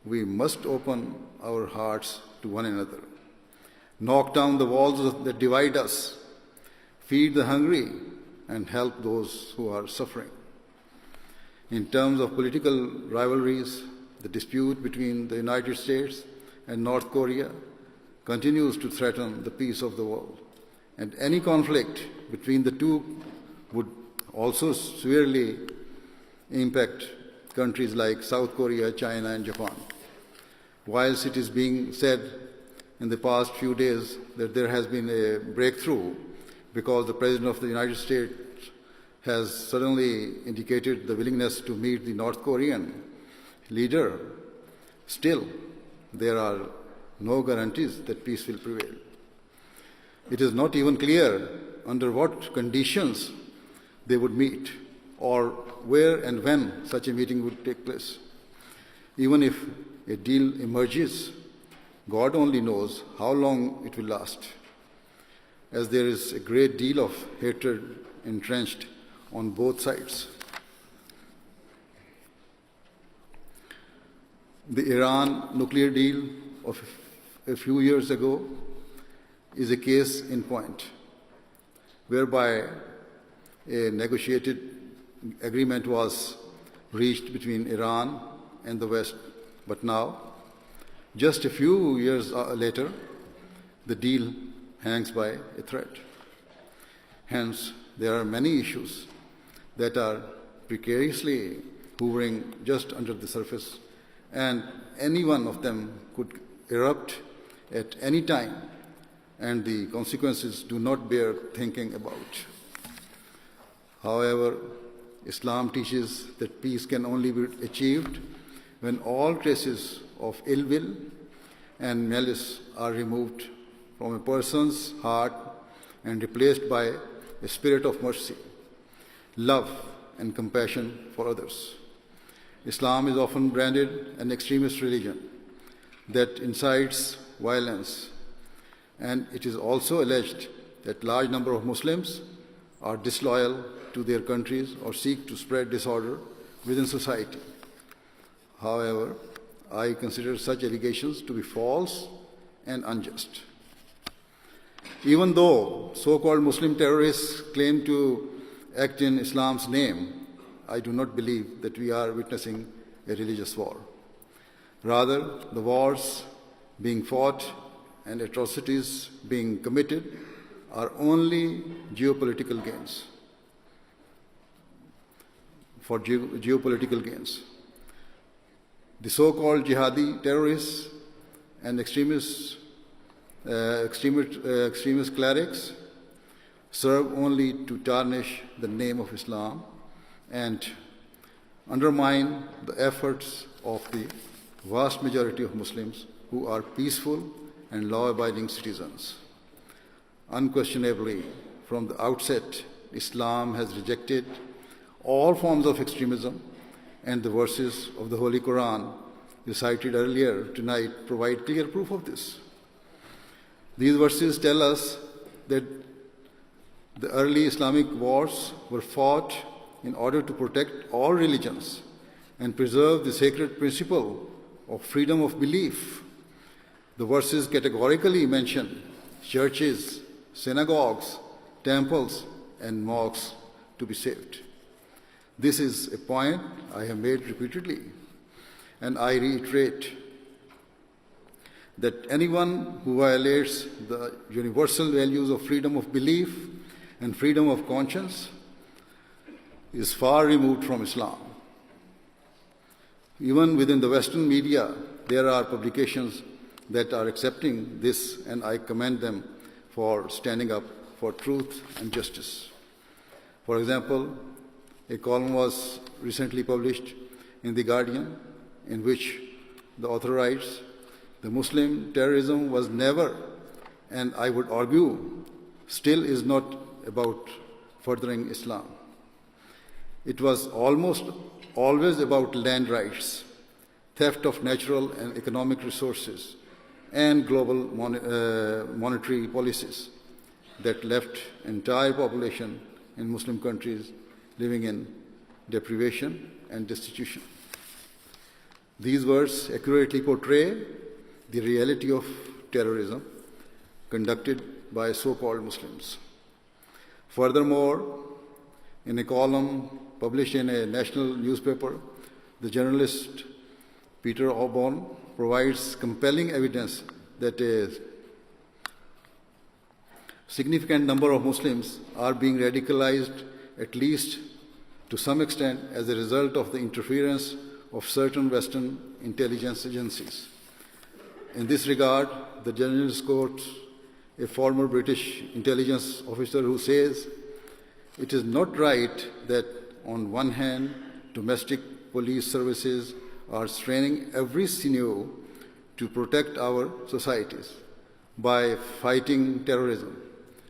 we must open our hearts to one another, knock down the walls that divide us, feed the hungry, and help those who are suffering. In terms of political rivalries, the dispute between the United States and North Korea continues to threaten the peace of the world, and any conflict between the two would also severely impact countries like South Korea, China, and Japan. Whilst it is being said in the past few days that there has been a breakthrough because the President of the United States has suddenly indicated the willingness to meet the North Korean leader, still there are no guarantees that peace will prevail. It is not even clear under what conditions they would meet or where and when such a meeting would take place. Even if a deal emerges, God only knows how long it will last, as there is a great deal of hatred entrenched on both sides. The Iran nuclear deal of a few years ago is a case in point, whereby a negotiated agreement was reached between Iran and the West. But now, just a few years later, the deal hangs by a thread. Hence, there are many issues that are precariously hovering just under the surface, and any one of them could erupt at any time, and the consequences do not bear thinking about. However, Islam teaches that peace can only be achieved when all traces of ill will and malice are removed from a person's heart and replaced by a spirit of mercy, love, and compassion for others. Islam is often branded an extremist religion that incites violence, and it is also alleged that a large number of Muslims are disloyal to their countries or seek to spread disorder within society. However, I consider such allegations to be false and unjust. Even though so-called Muslim terrorists claim to act in Islam's name, I do not believe that we are witnessing a religious war. Rather, the wars being fought and atrocities being committed are only geopolitical gains. For geopolitical gains. The so-called jihadi terrorists and extremist clerics serve only to tarnish the name of Islam and undermine the efforts of the vast majority of Muslims who are peaceful and law-abiding citizens. Unquestionably, from the outset, Islam has rejected all forms of extremism, and the verses of the Holy Quran recited earlier tonight provide clear proof of this. These verses tell us that the early Islamic wars were fought in order to protect all religions and preserve the sacred principle of freedom of belief. The verses categorically mention churches, synagogues, temples, and mosques to be saved. This is a point I have made repeatedly, and I reiterate that anyone who violates the universal values of freedom of belief and freedom of conscience is far removed from Islam. Even within the Western media, there are publications that are accepting this, and I commend them for standing up for truth and justice. For example, a column was recently published in The Guardian in which the author writes, "The Muslim terrorism was never, and I would argue, still is not about furthering Islam. It was almost always about land rights, theft of natural and economic resources, and global monetary policies that left entire population in Muslim countries living in deprivation and destitution." These words accurately portray the reality of terrorism conducted by so-called Muslims. Furthermore, in a column published in a national newspaper, the journalist Peter Auburn provides compelling evidence that a significant number of Muslims are being radicalized, at least to some extent, as a result of the interference of certain Western intelligence agencies. In this regard, the journalist quotes a former British intelligence officer who says, "It is not right that, on one hand, domestic police services are straining every sinew to protect our societies by fighting terrorism,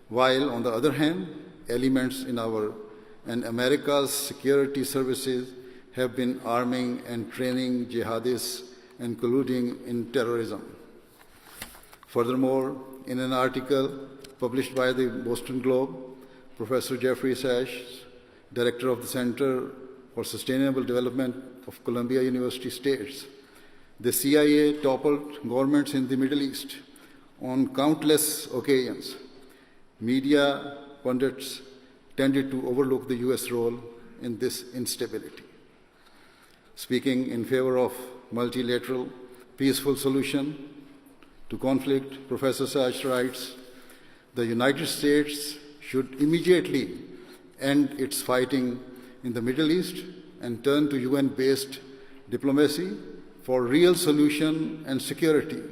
while, on the other hand, elements in our and America's security services have been arming and training jihadists and colluding in terrorism." Furthermore, in an article published by the Boston Globe, Professor Jeffrey Sachs, director of the Center for Sustainable Development of Columbia University, states, "The CIA toppled governments in the Middle East on countless occasions. Media pundits tended to overlook the U.S. role in this instability." Speaking in favor of multilateral, peaceful solution to conflict, Professor Sachs writes, "The United States should immediately end its fighting in the Middle East and turn to UN-based diplomacy for real solution and security."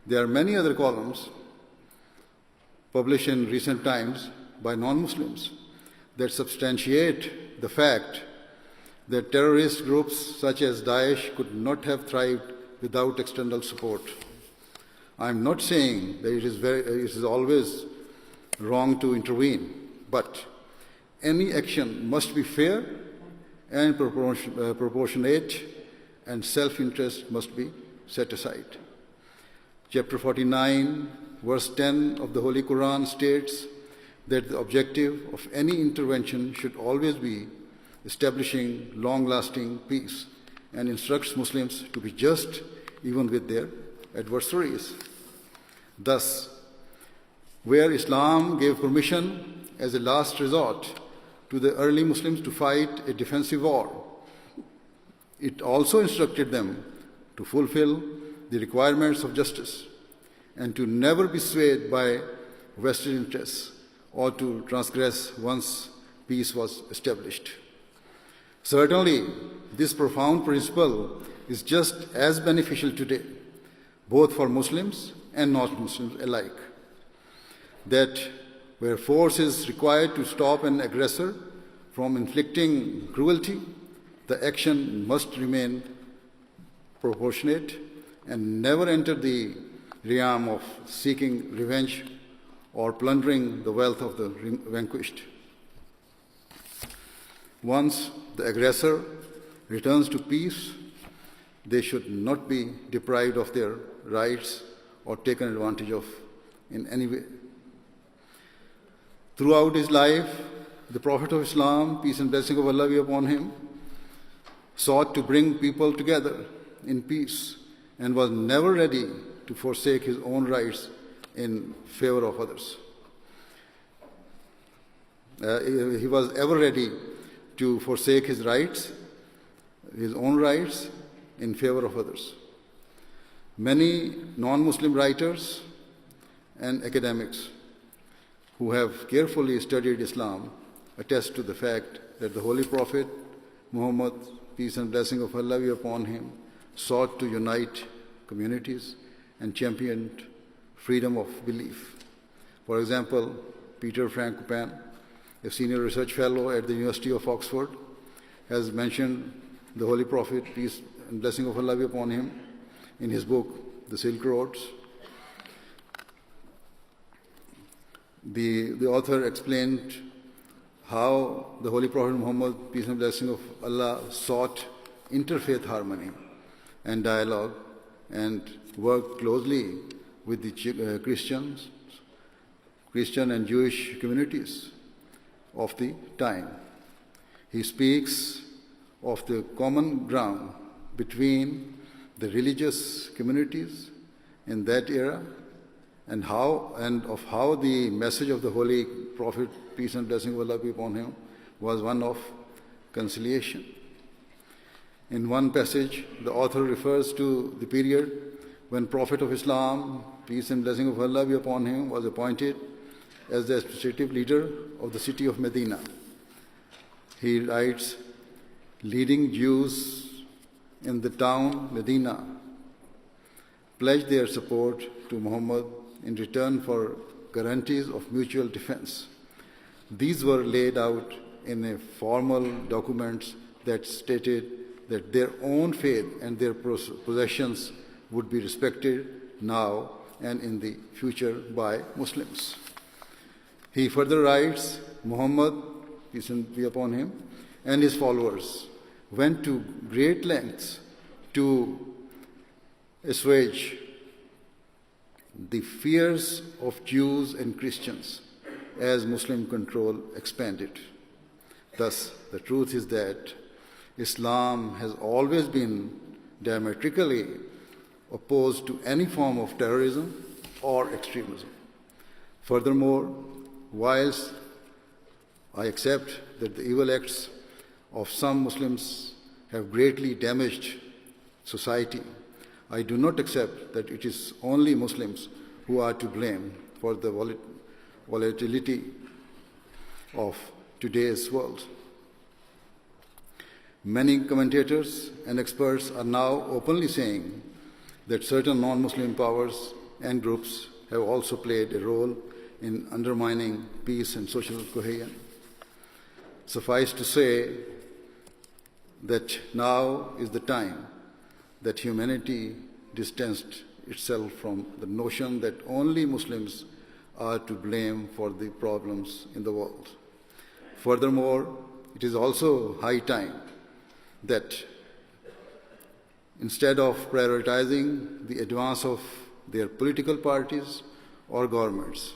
There are many other columns published in recent times by non-Muslims that substantiate the fact that terrorist groups such as Daesh could not have thrived without external support. I am not saying that it is always wrong to intervene, but any action must be fair and proportionate, and self-interest must be set aside. Chapter 49, verse 10 of the Holy Quran states that the objective of any intervention should always be establishing long-lasting peace, and instructs Muslims to be just even with their adversaries. Thus, where Islam gave permission as a last resort to the early Muslims to fight a defensive war, it also instructed them to fulfill the requirements of justice and to never be swayed by vested interests or to transgress once peace was established. Certainly, this profound principle is just as beneficial today, both for Muslims and non-Muslims alike, that where force is required to stop an aggressor from inflicting cruelty, the action must remain proportionate and never enter the realm of seeking revenge or plundering the wealth of the vanquished. Once the aggressor returns to peace, they should not be deprived of their rights or taken advantage of in any way. Throughout his life, the Prophet of Islam, peace and blessing of Allah be upon him, sought to bring people together in peace and was never ready to forsake his own rights in favor of others. He was ever ready to forsake his rights, his own rights, in favor of others. Many non-Muslim writers and academics who have carefully studied Islam attest to the fact that the Holy Prophet Muhammad, peace and blessing of Allah be upon him, sought to unite communities and championed freedom of belief. For example, Peter Frank Copan, a senior research fellow at the University of Oxford, has mentioned the Holy Prophet, peace and blessing of Allah be upon him, in his book, The Silk Roads. The author explained how the Holy Prophet Muhammad, peace and blessing of Allah, sought interfaith harmony and dialogue and worked closely with the Christian and Jewish communities of the time. He speaks of the common ground between the religious communities in that era and of how the message of the Holy Prophet, peace and blessing of Allah be upon him, was one of conciliation. In one passage, the author refers to the period when Prophet of Islam, peace and blessing of Allah be upon him, was appointed as the administrative leader of the city of Medina. He writes, leading Jews in the town Medina pledged their support to Muhammad in return for guarantees of mutual defense. These were laid out in a formal documents that stated that their own faith and their possessions would be respected now and in the future by Muslims. He further writes, Muhammad, peace and be upon him, and his followers went to great lengths to assuage the fears of Jews and Christians as Muslim control expanded. Thus, the truth is that Islam has always been diametrically opposed to any form of terrorism or extremism. Furthermore, whilst I accept that the evil acts of some Muslims have greatly damaged society, I do not accept that it is only Muslims who are to blame for the volatility of today's world. Many commentators and experts are now openly saying that certain non-Muslim powers and groups have also played a role in undermining peace and social cohesion. Suffice to say that now is the time that humanity distanced itself from the notion that only Muslims are to blame for the problems in the world. Furthermore, it is also high time that instead of prioritizing the advance of their political parties or governments,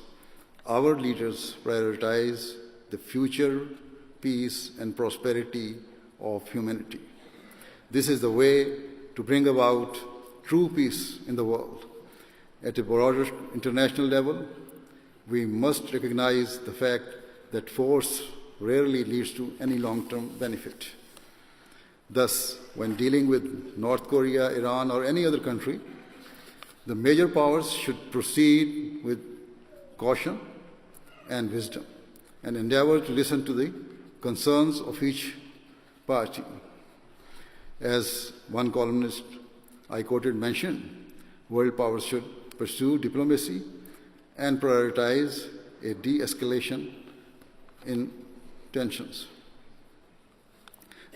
our leaders prioritize the future peace and prosperity of humanity. This is the way to bring about true peace in the world. At a broader international level, we must recognize the fact that force rarely leads to any long-term benefit. Thus, when dealing with North Korea, Iran, or any other country, the major powers should proceed with caution and wisdom and endeavor to listen to the concerns of each party. As one columnist I quoted mentioned, world powers should pursue diplomacy and prioritize a de-escalation in tensions.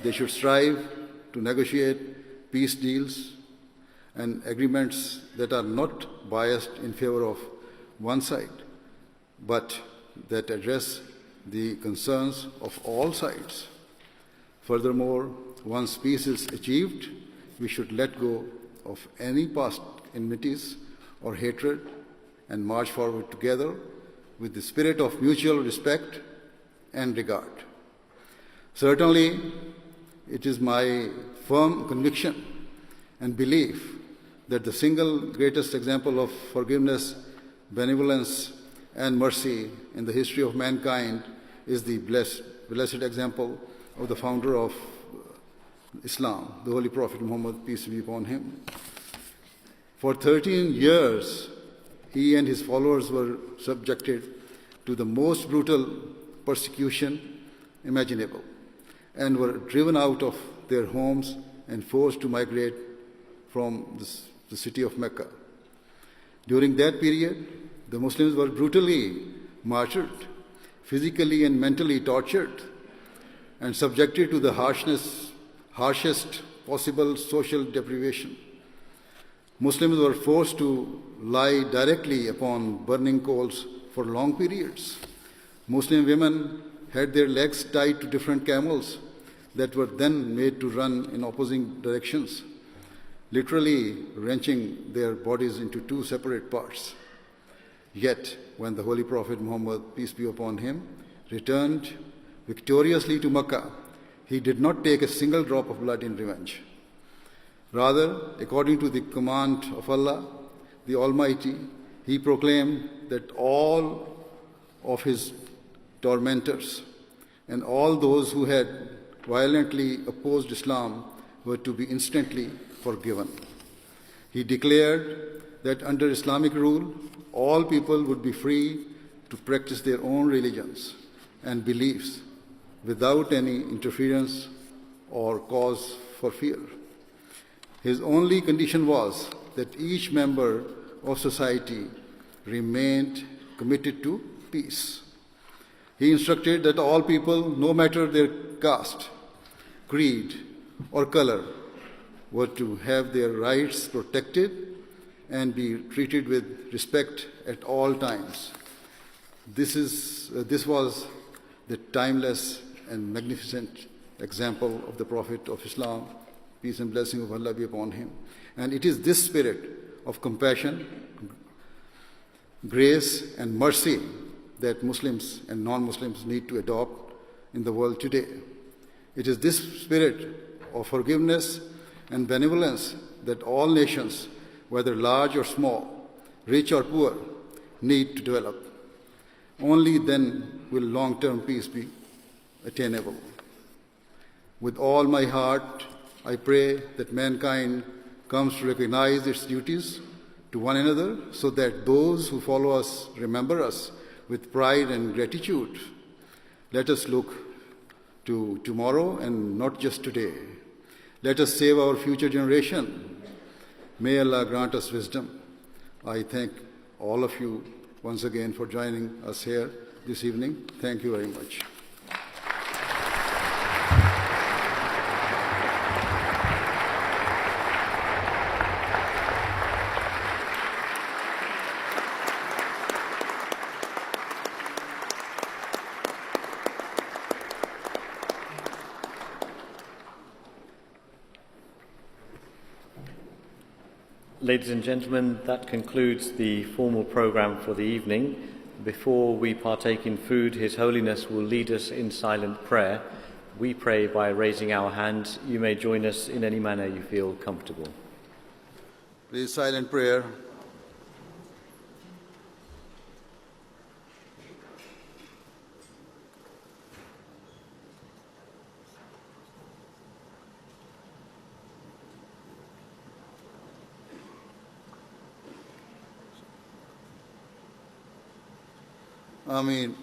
They should strive to negotiate peace deals and agreements that are not biased in favor of one side, but that address the concerns of all sides. Furthermore, once peace is achieved, we should let go of any past enmities or hatred and march forward together with the spirit of mutual respect and regard. Certainly, it is my firm conviction and belief that the single greatest example of forgiveness, benevolence, and mercy in the history of mankind is the blessed example of the founder of Islam, the Holy Prophet Muhammad, peace be upon him. For 13 years, he and his followers were subjected to the most brutal persecution imaginable and were driven out of their homes and forced to migrate from the city of Mecca. During that period, the Muslims were brutally martyred, physically and mentally tortured, and subjected to the harshest possible social deprivation. Muslims were forced to lie directly upon burning coals for long periods. Muslim women had their legs tied to different camels that were then made to run in opposing directions, literally wrenching their bodies into two separate parts. Yet, when the Holy Prophet Muhammad, peace be upon him, returned victoriously to Mecca, he did not take a single drop of blood in revenge. Rather, according to the command of Allah, the Almighty, he proclaimed that all of his tormentors and all those who had violently opposed Islam were to be instantly forgiven. He declared that under Islamic rule, all people would be free to practice their own religions and beliefs without any interference or cause for fear. His only condition was that each member of society remained committed to peace. He instructed that all people, no matter their caste, creed, or color, were to have their rights protected and be treated with respect at all times. This was the timeless and magnificent example of the Prophet of Islam, peace and blessing of Allah be upon him. And it is this spirit of compassion, grace, and mercy that Muslims and non-Muslims need to adopt in the world today. It is this spirit of forgiveness and benevolence that all nations, whether large or small, rich or poor, need to develop. Only then will long-term peace be attainable. With all my heart, I pray that mankind comes to recognize its duties to one another so that those who follow us remember us with pride and gratitude. Let us look to tomorrow and not just today. Let us save our future generation. May Allah grant us wisdom. I thank all of you once again for joining us here this evening. Thank you very much. Ladies and gentlemen, that concludes the formal programme for the evening. Before we partake in food, His Holiness will lead us in silent prayer. We pray by raising our hands. You may join us in any manner you feel comfortable. Please, silent prayer. Ameen.